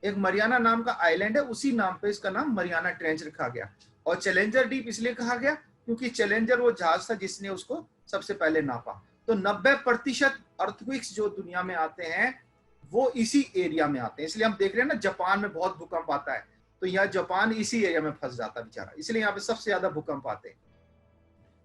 एक मरियाना नाम का आइलैंड है, उसी नाम पे इसका नाम मरियाना ट्रेंच रखा गया। और चैलेंजर डीप इसलिए कहा गया क्योंकि चैलेंजर वो जहाज था जिसने उसको सबसे पहले नापा। तो 90% अर्थक्वेक्स जो दुनिया में आते हैं वो इसी एरिया में आते हैं। इसलिए हम देख रहे हैं ना, जापान में बहुत भूकंप आता है, तो यहाँ जापान इसी एरिया में फंस जाता बेचारा, इसलिए यहाँ पे सबसे ज्यादा भूकंप आते हैं।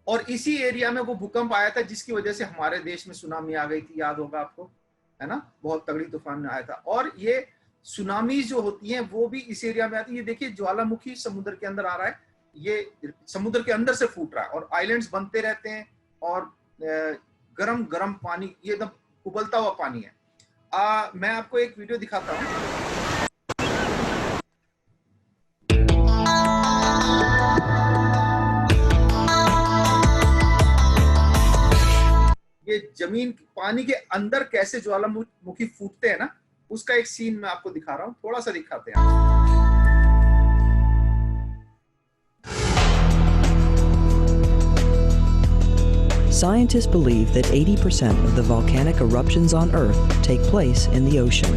और इसी एरिया में वो भूकंप आया था जिसकी वजह से हमारे देश में सुनामी आ गई थी, याद होगा आपको, है ना, बहुत तगड़ी तूफान आया था। और ये सुनामी जो होती हैं वो भी इस एरिया में आती है। ये देखिए ज्वालामुखी समुद्र के अंदर आ रहा है, ये समुद्र के अंदर से फूट रहा है और आइलैंड्स बनते रहते हैं और गरम गरम पानी, ये एकदम उबलता हुआ पानी है। मैं आपको एक वीडियो दिखाता हूँ। ये जमीन पानी के अंदर कैसे ज्वालामुखी फूटते हैं ना, उसका एक सीन मैं आपको दिखा रहा हूं, थोड़ा सा दिखाते हैं। Scientists believe that 80% of the volcanic eruptions on Earth take place in the ocean.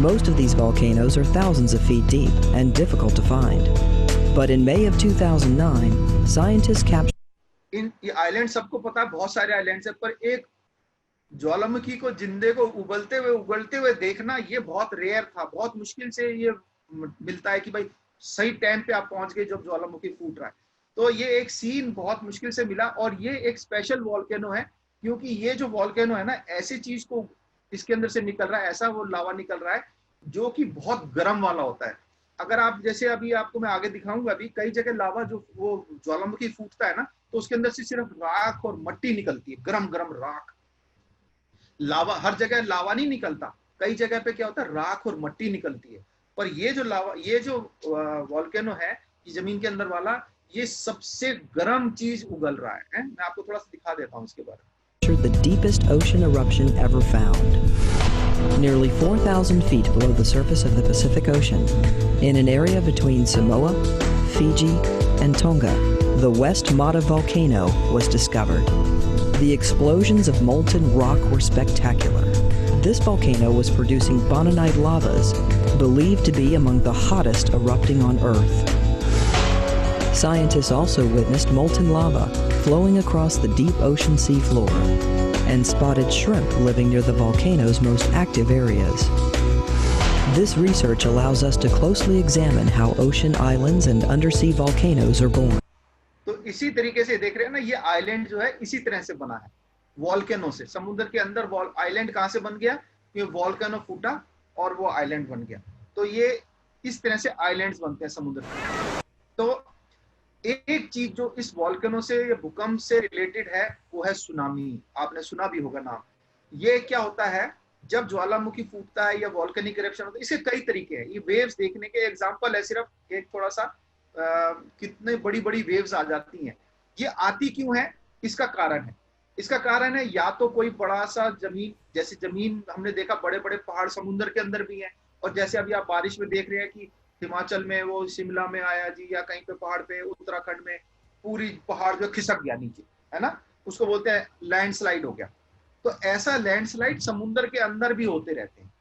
Most of these volcanoes are thousands of feet deep and difficult to find. But in May of 2009, scientists captured ये island सबको पता है, बहुत सारे islands है, पर एक ज्वालामुखी को जिंदे को उबलते हुए उगलते हुए देखना ये बहुत रेयर था। बहुत मुश्किल से ये मिलता है कि भाई सही टाइम पे आप पहुंच गए जब ज्वालामुखी फूट रहा है। तो ये एक सीन बहुत मुश्किल से मिला। और ये एक स्पेशल वॉल्केनो है, क्योंकि ये जो वॉल्केनो है ना, ऐसी चीज को इसके अंदर से निकल रहा है, ऐसा वो लावा निकल रहा है जो कि बहुत गर्म वाला होता है। अगर आप जैसे अभी आपको मैं आगे दिखाऊंगा, अभी कई जगह लावा जो वो ज्वालामुखी फूटता है ना, तो उसके अंदर से सिर्फ राख और मट्टी निकलती है, गरम गरम राख। लावा हर जगह लावा नहीं निकलता, कई जगह पे क्या होता है, राख और मट्टी निकलती है। पर ये जो लावा, ये जो वॉल्केनो है कि जमीन के अंदर वाला, ये सबसे गर्म चीज उगल रहा है। मैं आपको थोड़ा सा दिखा देता हूँ इसके बारे में। the deepest ocean eruption ever found. Nearly 4,000 feet below the surface of the Pacific Ocean, in an area between Samoa, Fiji, and Tonga, the West Mata volcano was discovered. The explosions of molten rock were spectacular. This volcano was producing Bonanite lavas, believed to be among the hottest erupting on Earth. Scientists also witnessed molten lava flowing across the deep ocean seafloor and spotted shrimp living near the volcano's most active areas. This research allows us to closely examine how ocean islands and undersea volcanoes are born. तो इसी तरीके से देख रहे हैं ना, ये island जो है इसी तरह से बना है, वॉल्केनो से। समुद्र के अंदर आइलैंड कहाँ से बन गया, ये वॉल्केनो फूटा और वो आइलैंड बन गया। तो ये इस तरह से आइलैंड्स बनते हैं समुद्र में। तो एक चीज जो इस वॉल्केनो से या भूकंप से रिलेटेड है वो है सुनामी। आपने सुना भी होगा नाम। ये क्या होता है जब ज्वालामुखी फूटता है या वॉल्केनिक इरप्शन होता है, इसके कई तरीके हैं। ये वेव्स देखने के एग्जांपल है सिर्फ एक थोड़ा सा कितने बड़ी बड़ी वेव्स आ जाती हैं। ये आती क्यों है, इसका कारण है। इसका कारण है या तो कोई बड़ा सा जमीन, जैसे जमीन हमने देखा बड़े बड़े पहाड़ समुद्र के अंदर भी है, और जैसे अभी आप बारिश में देख रहे हैं कि हिमाचल में वो शिमला में आया जी, या कहीं पे पहाड़ पे उत्तराखंड में पूरी पहाड़ जो खिसक गया नीचे, है ना, उसको बोलते हैं लैंडस्लाइड हो गया। तो ऐसा लैंडस्लाइड समुद्र के अंदर भी होते रहते हैं।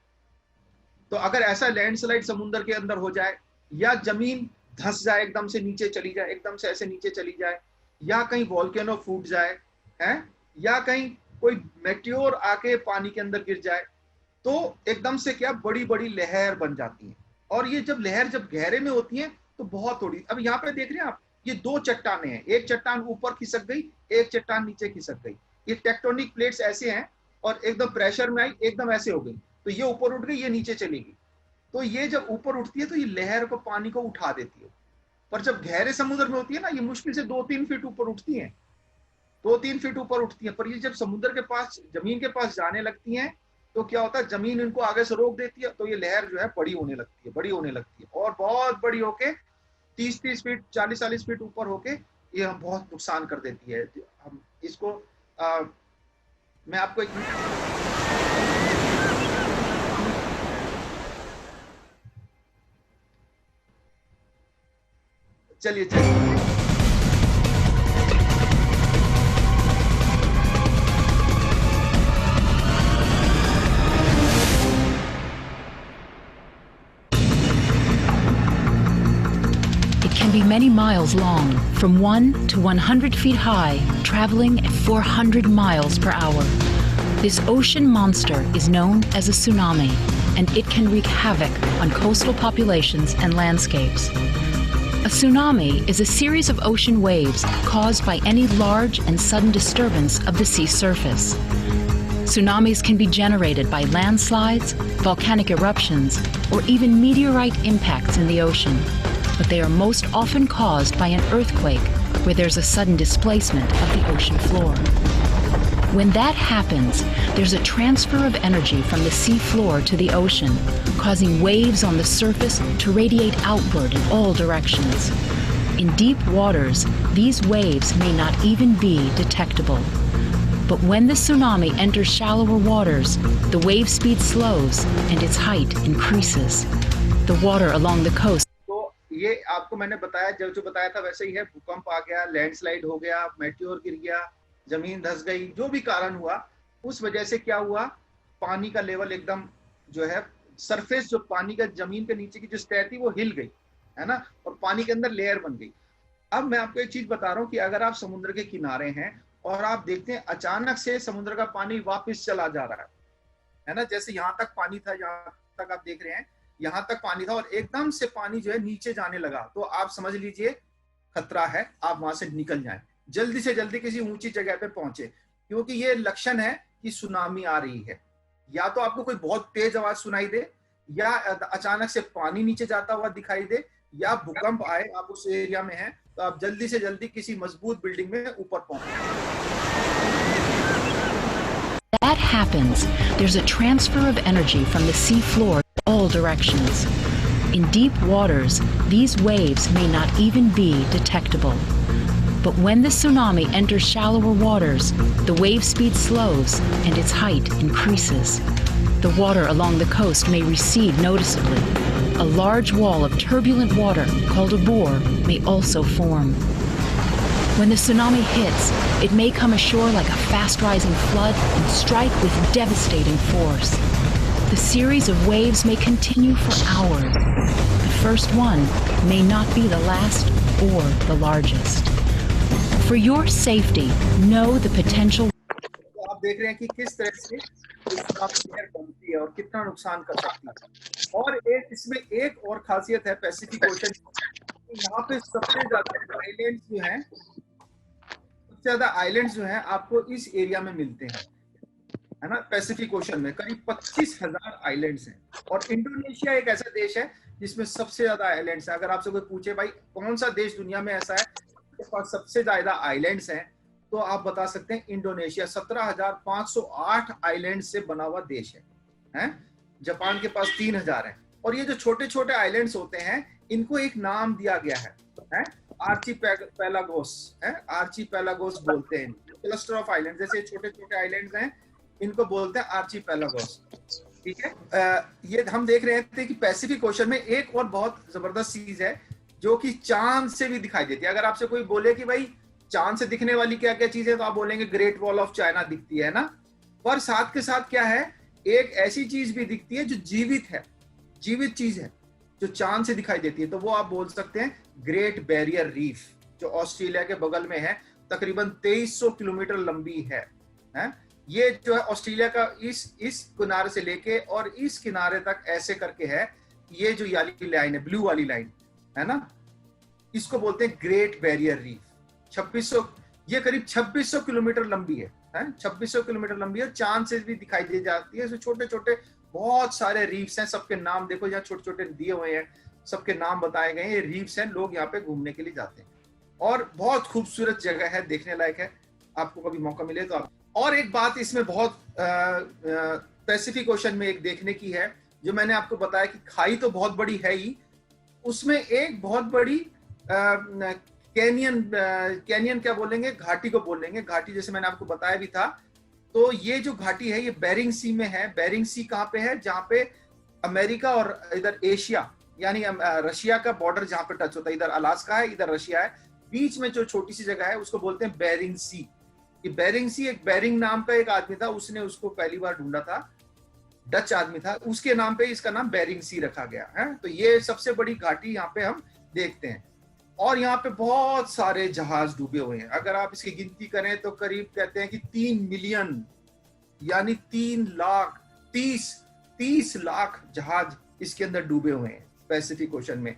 तो अगर ऐसा लैंडस्लाइड समुद्र के अंदर हो जाए, या जमीन धंस जाए, एकदम से नीचे चली जाए, एकदम से ऐसे नीचे चली जाए, या कहीं वॉल्केनो फूट जाए, है, या कहीं कोई मेट्योर आके पानी के अंदर गिर जाए, तो एकदम से क्या बड़ी बड़ी लहर बन जाती है। और ये जब लहर जब गहरे में होती है तो बहुत थोड़ी, अब यहाँ पे देख रहे हैं आप, ये दो चट्टाने हैं, एक चट्टान ऊपर खिसक गई, एक चट्टान नीचे खिसक गई। ये टेक्टोनिक प्लेट्स ऐसे हैं, और एकदम प्रेशर में आई, एकदम ऐसे हो गई, तो ये ऊपर उठ गई, ये नीचे चलेगी। तो ये जब ऊपर उठती है तो ये लहर को, पानी को उठा देती है। पर जब गहरे समुद्र में होती है ना, ये मुश्किल से 2-3 फीट ऊपर उठती है, 2-3 फीट ऊपर उठती है। पर ये जब समुद्र के पास, जमीन के पास जाने लगती हैं, तो क्या होता है, जमीन इनको आगे से रोक देती है, तो ये लहर जो है बड़ी होने लगती है, बड़ी होने लगती है, और बहुत बड़ी होके 30-30 फीट, 40-40 फीट ऊपर होके ये हम बहुत नुकसान कर देती है। हम इसको मैं आपको एक चलिए Can be many miles long, from 1 to 100 feet high, traveling at 400 miles per hour. This ocean monster is known as a tsunami, and it can wreak havoc on coastal populations and landscapes. A tsunami is a series of ocean waves caused by any large and sudden disturbance of the sea surface. Tsunamis can be generated by landslides, volcanic eruptions, or even meteorite impacts in the ocean. But they are most often caused by an earthquake where there's a sudden displacement of the ocean floor. When that happens, there's a transfer of energy from the sea floor to the ocean, causing waves on the surface to radiate outward in all directions. In deep waters, these waves may not even be detectable. But when the tsunami enters shallower waters, the wave speed slows and its height increases. The water along the coast ये आपको मैंने बताया, जो बताया था वैसे ही है। भूकंप आ गया, लैंडस्लाइड हो गया, मेट्योर गिर गया, जमीन धंस गई, जो भी कारण हुआ, उस वजह से क्या हुआ, पानी का लेवल एकदम जो है, सरफेस जो पानी का, जमीन के नीचे की जो सतह थी वो हिल गई, है ना, और पानी के अंदर लेयर बन गई। अब मैं आपको एक चीज बता रहा हूँ कि अगर आप समुद्र के किनारे हैं और आप देखते हैं अचानक से समुद्र का पानी वापस चला जा रहा है ना, जैसे यहाँ तक पानी था, यहाँ तक आप देख रहे हैं, यहाँ तक पानी था, और एकदम से पानी जो है नीचे जाने लगा, तो आप समझ लीजिए खतरा है, आप वहां से निकल जाएं, जल्दी से जल्दी किसी ऊंची जगह पे पहुंचे, क्योंकि ये लक्षण है कि सुनामी आ रही है। या तो आपको कोई बहुत तेज आवाज सुनाई दे, या अचानक से पानी नीचे जाता हुआ दिखाई दे, या भूकंप आए, आप उस एरिया में हैं, तो आप जल्दी से जल्दी किसी मजबूत बिल्डिंग में ऊपर पहुंचे। That happens, there's a transfer of energy from the sea floor in all directions. In deep waters, these waves may not even be detectable. But when the tsunami enters shallower waters, the wave speed slows and its height increases. The water along the coast may recede noticeably. A large wall of turbulent water, called a bore, may also form. When the tsunami hits, it may come ashore like a fast-rising flood and strike with devastating force. The series of waves may continue for hours. The first one may not be the last or the largest. For your safety, know the potential. आप देख रहे हैं कि किस तरह से लहर बनती है और कितना नुकसान कर सकती है। और एक इसमें एक और खासियत है पैसिफिक ओशन, यहाँ पे सबसे ज्यादा आइलैंड्स जो हैं, जो हैं आपको इस एरिया में मिलते हैं, है ना, पैसिफिक ओशन में करीब 25,000 आइलैंड्स हैं। और इंडोनेशिया एक ऐसा देश है जिसमें सबसे ज्यादा आइलैंड्स हैं। अगर आपसे कोई पूछे भाई कौन सा देश दुनिया में ऐसा है जिसके पास सबसे ज्यादा आइलैंड्स हैं, तो आप बता सकते हैं इंडोनेशिया 17,508 आइलैंड से बना हुआ देश है? जापान के पास 3,000 है। और ये जो छोटे छोटे आइलैंड्स होते हैं इनको एक नाम दिया गया है? आर्चीपेलागोस है, आर्चीपेलागोस बोलते हैं। क्लस्टर ऑफ आइलैंड, जैसे छोटे छोटे आइलैंड्स हैं इनको बोलते हैं आर्चीपेलागोस। ठीक है, ये हम देख रहे थे कि पैसिफिक ओशन में एक और बहुत जबरदस्त चीज है जो कि चांद से भी दिखाई देती है। अगर आपसे कोई बोले कि भाई चांद से दिखने वाली क्या क्या चीजें, तो आप बोलेंगे ग्रेट वॉल ऑफ चाइना दिखती है ना। पर साथ के साथ क्या है, एक ऐसी चीज भी दिखती है जो जीवित है, जीवित चीज है जो चांद से दिखाई देती है, तो वो आप बोल सकते हैं ग्रेट बैरियर रीफ, जो ऑस्ट्रेलिया के बगल में है, तकरीबन 2300 किलोमीटर लंबी है? ये जो है ऑस्ट्रेलिया का इस किनारे से लेके और इस किनारे तक ऐसे करके है। ये जो वाली लाइन है, ब्लू वाली लाइन है ना, इसको बोलते हैं ग्रेट बैरियर रीफ। 2600, ये करीब 2600 किलोमीटर लंबी है 2600 किलोमीटर लंबी है। चांद से भी दिखाई दे जाती है। इसमें छोटे छोटे बहुत सारे रीफ्स हैं, सबके नाम देखो यहाँ छोटे छोटे दिए हुए हैं, सबके नाम बताए गए हैं। ये रीफ्स हैं, लोग यहाँ पे घूमने के लिए जाते हैं और बहुत खूबसूरत जगह है, देखने लायक है। आपको कभी मौका मिले तो आप। और एक बात इसमें बहुत पैसिफिक ओशन में एक देखने की है, जो मैंने आपको बताया कि खाई तो बहुत बड़ी है ही, उसमें एक बहुत बड़ी कैनियन क्या बोलेंगे, घाटी को बोलेंगे, घाटी जैसे मैंने आपको बताया भी था। तो ये जो घाटी है ये बेरिंग सी में है। बेरिंग सी कहाँ पे है, जहाँ पे अमेरिका और इधर एशिया यानी रशिया का बॉर्डर जहाँ पे टच होता है, इधर अलास्का है, इधर रशिया है, बीच में जो छोटी सी जगह है उसको बोलते हैं बेरिंग सी। ये बेरिंग सी, एक बेरिंग नाम का एक आदमी था, उसने उसको पहली बार ढूंढा था, डच आदमी था, उसके नाम पे इसका नाम बेरिंग सी रखा गया है। तो ये सबसे बड़ी घाटी यहाँ पे हम देखते हैं। और यहाँ पे बहुत सारे जहाज डूबे हुए हैं। अगर आप इसकी गिनती करें तो करीब कहते हैं कि 3 मिलियन यानी 30 लाख जहाज इसके अंदर डूबे हुए हैं पैसिफिक ओशन में।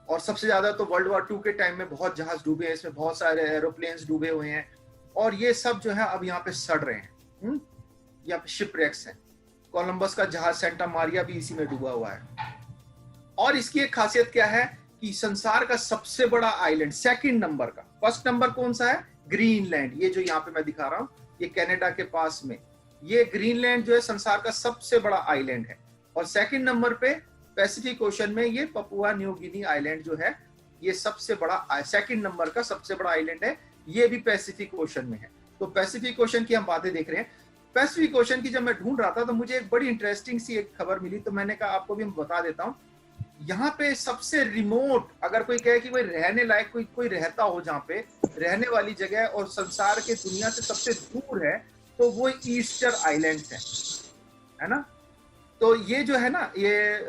और सबसे ज्यादा तो वर्ल्ड वॉर 2 के टाइम में बहुत जहाज डूबे हैं, इसमें बहुत सारे एरोप्लेन्स डूबे हुए हैं। और ये सब जो है अब यहाँ पे सड़ रहे हैं, यहाँ पे शिपरेक्स है। कोलंबस का जहाज सेंटा मारिया भी इसी में डूबा हुआ है। और इसकी एक खासियत क्या है कि संसार का सबसे बड़ा आइलैंड, सेकंड नंबर का, फर्स्ट नंबर कौन सा है, ग्रीनलैंड। ये जो यहाँ पे मैं दिखा रहा हूँ, ये कनाडा के पास में, ये ग्रीनलैंड जो है संसार का सबसे बड़ा आइलैंड है। और सेकंड नंबर पे पैसिफिक ओशन में ये पपुआ न्यू गिनी आइलैंड जो है, ये सबसे बड़ा, सेकंड नंबर का सबसे बड़ा आइलैंड है, ये भी पैसिफिक ओशन में है। तो पैसिफिक ओशन की हम बातें देख रहे हैं। पैसिफिक ओशन की जब मैं ढूंढ रहा था तो मुझे एक बड़ी इंटरेस्टिंग सी एक खबर मिली, तो मैंने कहा आपको भी मैं बता देता हूँ। यहाँ पे सबसे रिमोट, अगर कोई कहे कि कोई रहने लायक कोई रहता हो, जहाँ पे रहने वाली जगह और संसार के दुनिया से सबसे दूर है, तो वो ईस्टर आइलैंड्स है ना। तो ये जो है ना, ये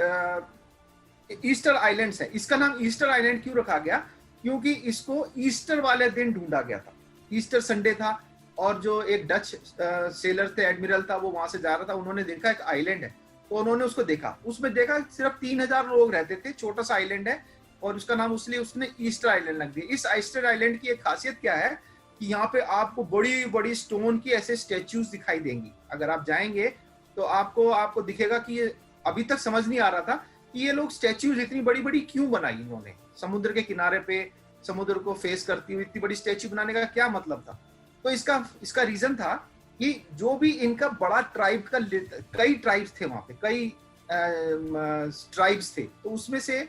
ईस्टर आइलैंड्स है। इसका नाम ईस्टर आइलैंड क्यों रखा गया, क्योंकि इसको ईस्टर वाले दिन ढूंढा गया था। ईस्टर संडे था और जो एक डच सेलर थे, एडमिरल था, वो वहां से जा रहा था, उन्होंने देखा एक आइलैंड है, तो उन्होंने उसको देखा, उसमें देखा सिर्फ 3000 लोग रहते थे, छोटा सा आइलैंड है, और उसका नाम उसलिए उसने ईस्टर आइलैंड रख दिया। इस ईस्टर आइलैंड की एक खासियत क्या है कि यहाँ पे आपको बड़ी बड़ी स्टोन की ऐसे स्टैच्यूज दिखाई देंगी। अगर आप जाएंगे तो आपको दिखेगा कि ये अभी तक समझ नहीं आ रहा था कि ये लोग स्टैच्यूज इतनी बड़ी बड़ी क्यों बनाई इन्होंने, समुद्र के किनारे पे समुद्र को फेस करती हुई इतनी बड़ी स्टैच्यू बनाने का क्या मतलब था। तो इसका रीजन था कि जो भी इनका बड़ा ट्राइब का, कई ट्राइब्स थे वहां पे, कई ट्राइब्स थे, तो उसमें से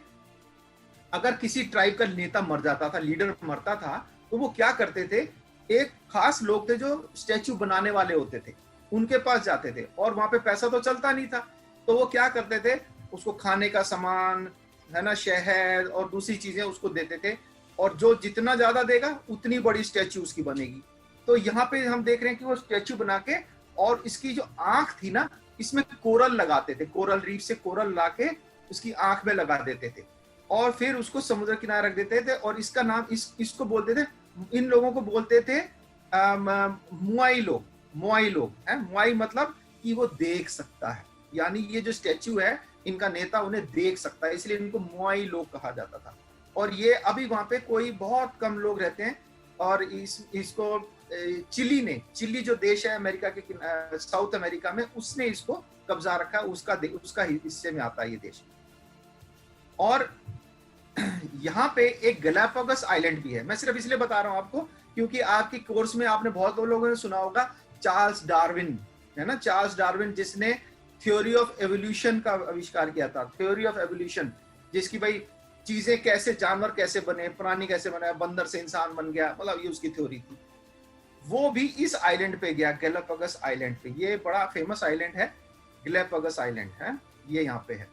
अगर किसी ट्राइब का नेता मर जाता था, लीडर मरता था, तो वो क्या करते थे, एक खास लोग थे जो स्टैच्यू बनाने वाले होते थे, उनके पास जाते थे, और वहां पे पैसा तो चलता नहीं था, तो वो क्या करते थे, उसको खाने का सामान है ना, शहद और दूसरी चीजें उसको देते थे, और जो जितना ज्यादा देगा उतनी बड़ी स्टैच्यू उसकी बनेगी। तो यहाँ पे हम देख रहे हैं कि वो स्टैच्यू बना के, और इसकी जो आंख थी ना, इसमें कोरल लगाते थे, कोरल रीफ से कोरल ला के उसकी आंख में लगा देते थे, और फिर उसको समुद्र किनारे रख देते थे। और इसका नाम इसको बोलते थे, इन लोगों को बोलते थे मुआई लोग है। मुआई मतलब कि वो देख सकता है, यानी ये जो स्टैच्यू है, इनका नेता उन्हें देख सकता है, इसलिए इनको मुआई लोग कहा जाता था। और ये अभी वहां पे कोई बहुत कम लोग रहते हैं, और इसको चिली जो देश है अमेरिका के साउथ अमेरिका में, उसने इसको कब्जा रखा, उसका हिस्से में आता है ये देश। और यहाँ पे एक गैलापागोस आइलैंड भी है। मैं सिर्फ इसलिए बता रहा हूँ आपको क्योंकि आपकी कोर्स में आपने बहुत लोगों ने सुना होगा चार्ल्स डार्विन, है ना, चार्ल्स डार्विन जिसने थ्योरी ऑफ एवोल्यूशन का आविष्कार किया था, थ्योरी ऑफ एवोल्यूशन, जिसकी भाई चीजें कैसे, जानवर कैसे बने, प्राणी कैसे बने, बंदर से इंसान बन गया, मतलब ये उसकी थ्योरी थी। वो भी इस आइलैंड पे गया, गैलापागोस आइलैंड पे। ये बड़ा फेमस आइलैंड है, गैलापागोस आइलैंड है, ये यहाँ पे है।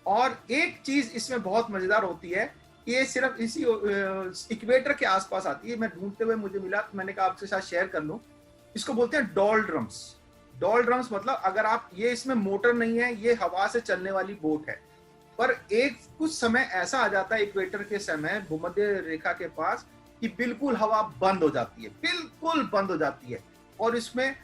और एक चीज इसमें बहुत मजेदार होती है, ये सिर्फ इसी इक्वेटर के आसपास आती है, मैं ढूंढते हुए मुझे मिला तो मैंने कहा आपके साथ शेयर कर लूं। इसको बोलते हैं डोल्ड्रम्स। डोल्ड्रम्स मतलब अगर आप, ये इसमें मोटर नहीं है, ये हवा से चलने वाली बोट है, पर एक कुछ समय ऐसा आ जाता है इक्वेटर के समय, भूमध्य रेखा के पास, कि बिल्कुल हवा बंद हो जाती है, बिल्कुल बंद हो जाती है, और इसमें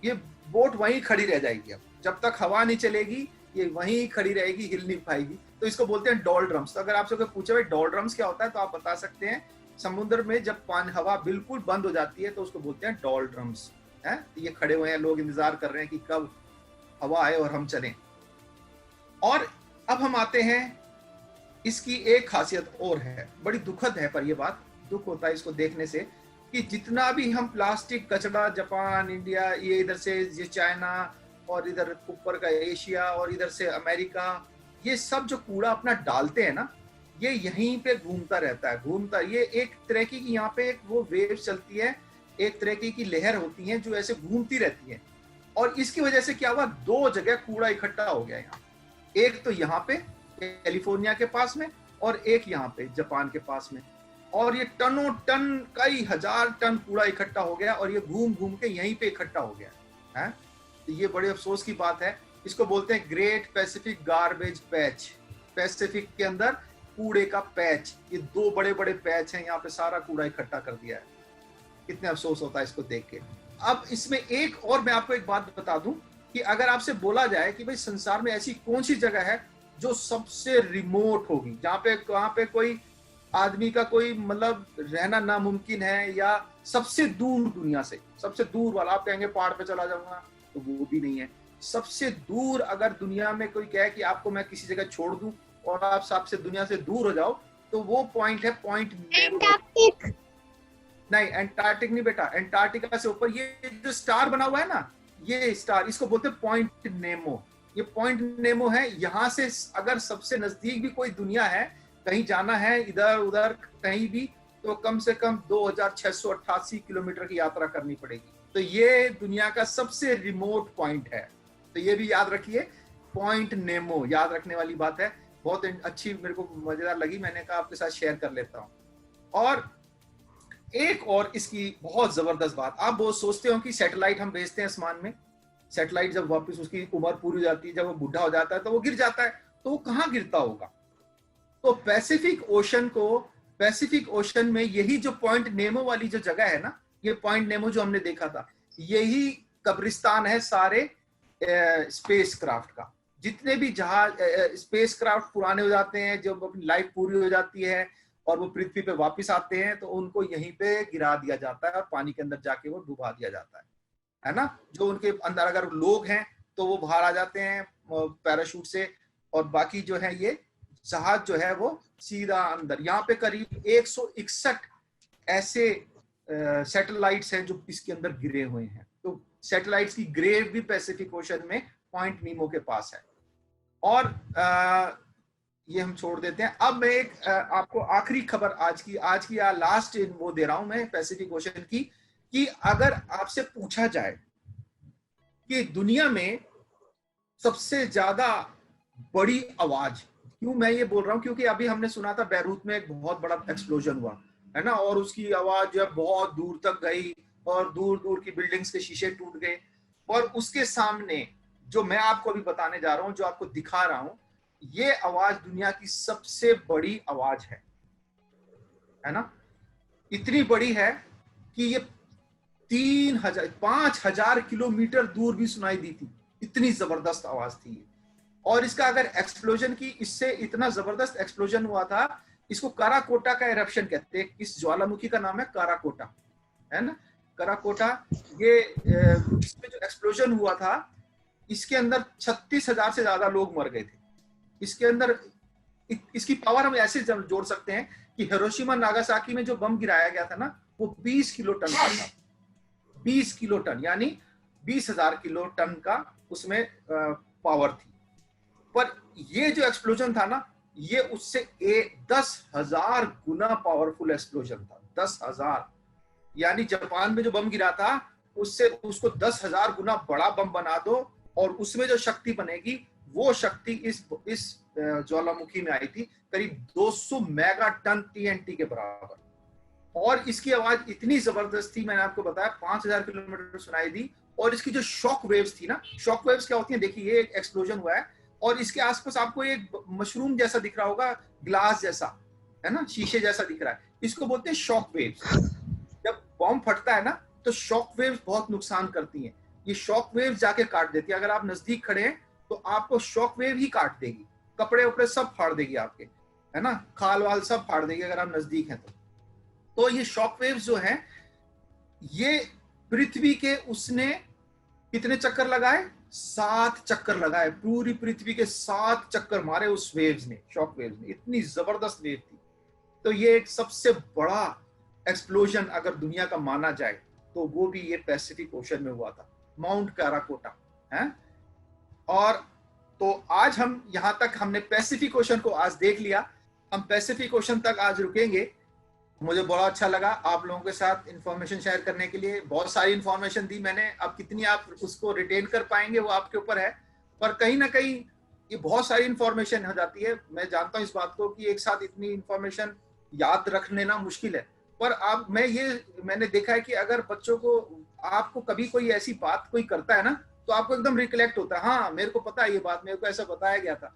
ये बोट वहीं खड़ी रह जाएगी। अब जब तक हवा नहीं चलेगी ये वहीं खड़ी रहेगी, हिल नहीं पाएगी, तो इसको बोलते हैं डोल्ड्रम्स। तो अगर आपसे कोई पूछे भाई डोल्ड्रम्स क्या होता है, तो आप बता सकते हैं समुद्र में जब पानी, हवा बिल्कुल बंद हो जाती है तो उसको बोलते हैं डोल्ड्रम्स है। ये खड़े हुए हैं लोग, इंतजार कर रहे हैं कि कब हवा आए और हम चलें। और अब हम आते हैं, इसकी एक खासियत और है, बड़ी दुखद है, पर ये बात दुख होता है इसको देखने से, कि जितना भी हम प्लास्टिक कचरा, जापान, इंडिया, ये इधर से ये चाइना, और इधर ऊपर का एशिया, और इधर से अमेरिका, ये सब जो कूड़ा अपना डालते हैं ना, ये यहीं पे घूमता रहता है, घूमता। ये एक तरह की यहाँ पे एक वो वेव चलती है, एक तरह की लहर होती है जो ऐसे घूमती रहती है। और इसकी वजह से क्या हुआ, दो जगह कूड़ा इकट्ठा हो गया यहाँ, एक तो यहाँ पे कैलिफोर्निया के पास में, और एक यहाँ पे जापान के पास में। और ये टनों टन, कई हजार टन कूड़ा इकट्ठा हो गया, और ये घूम घूम के यहीं पे इकट्ठा हो गया है। तो ये बड़े अफसोस की बात है। इसको बोलते हैं great Pacific garbage patch. Pacific के अंदर कूड़े का पैच, ये दो बड़े बड़े पैच हैं, यहाँ पे सारा कूड़ा इकट्ठा कर दिया है। कितने अफसोस होता है इसको देख के। अब इसमें एक और मैं आपको एक बात बता दूं, कि अगर आपसे बोला जाए कि भाई संसार में ऐसी कौन सी जगह है जो सबसे रिमोट होगी, जहाँ पे कोई आदमी का कोई मतलब रहना नामुमकिन है, या सबसे दूर दुनिया से, सबसे दूर वाला, आप कहेंगे पहाड़ पे चला जाऊंगा, तो वो भी नहीं है। सबसे दूर अगर दुनिया में कोई कहे कि आपको मैं किसी जगह छोड़ दूं और आप सबसे दुनिया से दूर हो जाओ, तो वो पॉइंट है पॉइंट एंटार्क्टिक। नहीं, एंटार्क्टिक नहीं बेटा, एंटार्क्टिका से ऊपर ये जो स्टार बना हुआ है ना, ये स्टार, इसको बोलते हैं पॉइंट नेमो। ये पॉइंट नेमो है, यहाँ से अगर सबसे नजदीक भी कोई दुनिया है, कहीं जाना है इधर उधर कहीं भी, तो कम से कम 2688 किलोमीटर की यात्रा करनी पड़ेगी। तो ये दुनिया का सबसे रिमोट पॉइंट है। तो ये भी याद रखिए, पॉइंट नेमो, याद रखने वाली बात है, बहुत अच्छी, मेरे को मजेदार लगी, मैंने कहा आपके साथ शेयर कर लेता हूँ। और एक और इसकी बहुत जबरदस्त बात, आप बहुत सोचते हो कि सैटेलाइट हम भेजते हैं आसमान में, सैटेलाइट जब वापस उसकी उम्र पूरी हो जाती है, जब वो बुढ़ा हो जाता है तो वो गिर जाता है, तो वो कहाँ गिरता होगा? तो पैसिफिक ओशन में यही जो पॉइंट नेमो वाली जो जगह है ना, ये पॉइंट नेमो जो हमने देखा था, यही कब्रिस्तान है सारे स्पेस क्राफ्ट का। जितने भी जहाज, स्पेस क्राफ्ट पुराने हो जाते हैं, जब अपनी लाइफ पूरी हो जाती है और वो पृथ्वी पे वापस आते हैं, तो उनको यहीं पे गिरा दिया जाता है और पानी के अंदर जाके वो डुबा दिया जाता है ना। जो उनके अंदर अगर लोग हैं तो वो बाहर आ जाते हैं पैराशूट से, और बाकी जो है ये जहाज जो है वो सीधा अंदर। यहाँ पे करीब 161 ऐसे सैटेलाइट्स हैं जो इसके अंदर गिरे हुए हैं। तो सैटेलाइट्स की ग्रेव भी पैसिफिक ओशन में पॉइंट नीमो के पास है। और ये हम छोड़ देते हैं। अब मैं एक आपको आखिरी खबर आज की लास्ट वो दे रहा हूं मैं पैसिफिक ओशन की, कि अगर आपसे पूछा जाए कि दुनिया में सबसे ज्यादा बड़ी आवाज, क्यों मैं ये बोल रहा हूं, क्योंकि अभी हमने सुना था बैरूत में एक बहुत बड़ा एक्सप्लोजन हुआ है ना, और उसकी आवाज जो है बहुत दूर तक गई और दूर दूर की बिल्डिंग्स के शीशे टूट गए। और उसके सामने जो मैं आपको अभी बताने जा रहा हूं, जो आपको दिखा रहा हूं, ये आवाज दुनिया की सबसे बड़ी आवाज है ना। इतनी बड़ी है कि ये 5000 किलोमीटर दूर भी सुनाई दी थी, इतनी जबरदस्त आवाज थी। और इसका अगर एक्सप्लोजन की, इससे इतना जबरदस्त एक्सप्लोजन हुआ था, इसको काराकोटा का इरप्शन कहते हैं। इस ज्वालामुखी का नाम है काराकोटा, है ना, काराकोटा। ये इसमें जो एक्सप्लोजन हुआ था, इसके अंदर 36,000 से ज्यादा लोग मर गए थे। इसके अंदर इसकी पावर हम ऐसे जोड़ सकते हैं कि हिरोशिमा नागासाकी में जो बम गिराया गया था ना, वो 20 किलो टन का था। 20 किलो टन यानी 20,000 किलो टन का उसमें पावर थी। पर ये जो एक्सप्लोजन था ना, ये उससे 10,000 गुना पावरफुल एक्सप्लोजन था। 10,000 यानी जापान में जो बम गिरा था उससे उसको 10,000 गुना बड़ा बम बना दो और उसमें जो शक्ति बनेगी वो शक्ति इस ज्वालामुखी में आई थी करीब 200 मेगा टन TNT के बराबर। और इसकी आवाज इतनी जबरदस्त थी, मैंने आपको बताया 5,000 किलोमीटर सुनाई दी। और इसकी जो शॉक वेव्स थी ना, शॉक वेव्स क्या होती हैं, देखिए ये एक एक्सप्लोजन हुआ है और इसके आसपास आपको एक मशरूम जैसा दिख रहा होगा, ग्लास जैसा, है ना, शीशे जैसा दिख रहा है, इसको बोलते हैं शॉक वेव्स। जब बॉम्ब फटता है ना तो शॉक वेव्स बहुत नुकसान करती हैं। ये शॉक वेव्स जाके काट देती है। अगर आप नजदीक खड़े हैं तो आपको शॉक वेव ही काट देगी, कपड़े उपड़े सब फाड़ देगी आपके, है ना, खाल वाल सब फाड़ देगी अगर आप नजदीक हैं तो ये शॉक वेव्स जो हैं, ये पृथ्वी के उसने कितने चक्कर लगाए, 7 चक्कर लगाए, पूरी पृथ्वी के 7 चक्कर मारे उस वेव्स ने, शॉक वेव्स ने। इतनी जबरदस्त वेव थी। तो ये एक सबसे बड़ा एक्सप्लोजन अगर दुनिया का माना जाए तो वो भी ये पैसिफिक ओशन में हुआ था, माउंट काराकोटा है। और तो आज हम यहां तक हमने पैसिफिक ओशन को आज देख लिया। हम पैसिफिक ओशन तक आज रुकेंगे। मुझे बड़ा अच्छा लगा आप लोगों के साथ इंफॉर्मेशन शेयर करने के लिए। बहुत सारी इंफॉर्मेशन दी मैंने, अब कितनी आप उसको रिटेन कर पाएंगे वो आपके ऊपर है, पर कहीं ना कहीं ये बहुत सारी इंफॉर्मेशन हो जाती है। मैं जानता हूँ इस बात को कि एक साथ इतनी इंफॉर्मेशन याद रख लेना मुश्किल है, पर आप मैंने देखा है कि अगर बच्चों को, आपको कभी कोई ऐसी बात कोई करता है ना तो आपको एकदम रिकलेक्ट होता है, हाँ मेरे को पता है ये बात, मेरे को ऐसा बताया गया था।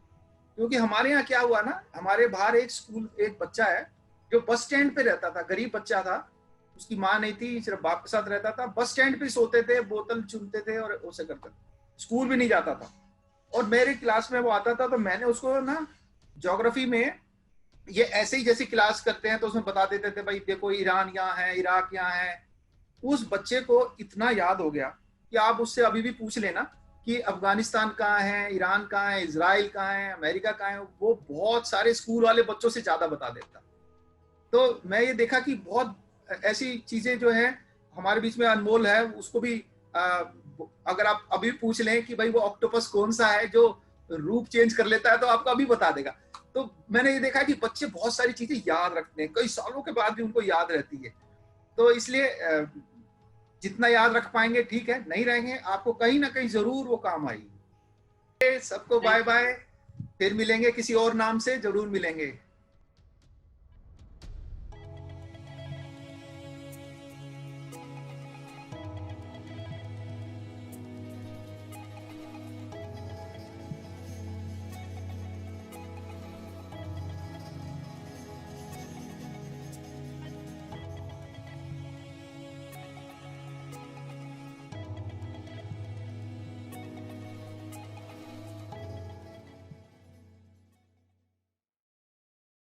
क्योंकि हमारे यहाँ क्या हुआ ना, हमारे बाहर एक बच्चा है जो बस स्टैंड पे रहता था, गरीब बच्चा था, उसकी माँ नहीं थी, सिर्फ बाप के साथ रहता था, बस स्टैंड पे सोते थे, बोतल चुनते थे और उसे करते थे, स्कूल भी नहीं जाता था। और मेरी क्लास में वो आता था तो मैंने उसको ना ज्योग्राफी में ये ऐसे ही जैसी क्लास करते हैं तो उसमें बता देते थे, भाई देखो ईरान यहाँ है, इराक यहाँ है। उस बच्चे को इतना याद हो गया कि आप उससे अभी भी पूछ लेना कि अफगानिस्तान कहाँ है, ईरान कहाँ है, इजराइल कहाँ है, अमेरिका कहाँ है, वो बहुत सारे स्कूल वाले बच्चों से ज्यादा बता देता। तो मैं ये देखा कि बहुत ऐसी चीजें जो है हमारे बीच में अनमोल है, उसको भी अगर आप अभी पूछ लें कि भाई वो ऑक्टोपस कौन सा है जो रूप चेंज कर लेता है तो आपको अभी बता देगा। तो मैंने ये देखा कि बच्चे बहुत सारी चीजें याद रखते हैं, कई सालों के बाद भी उनको याद रहती है। तो इसलिए जितना याद रख पाएंगे ठीक है, नहीं रहेंगे आपको कहीं ना कहीं जरूर वो काम आएगी। सबको बाय बाय, फिर मिलेंगे किसी और नाम से, जरूर मिलेंगे।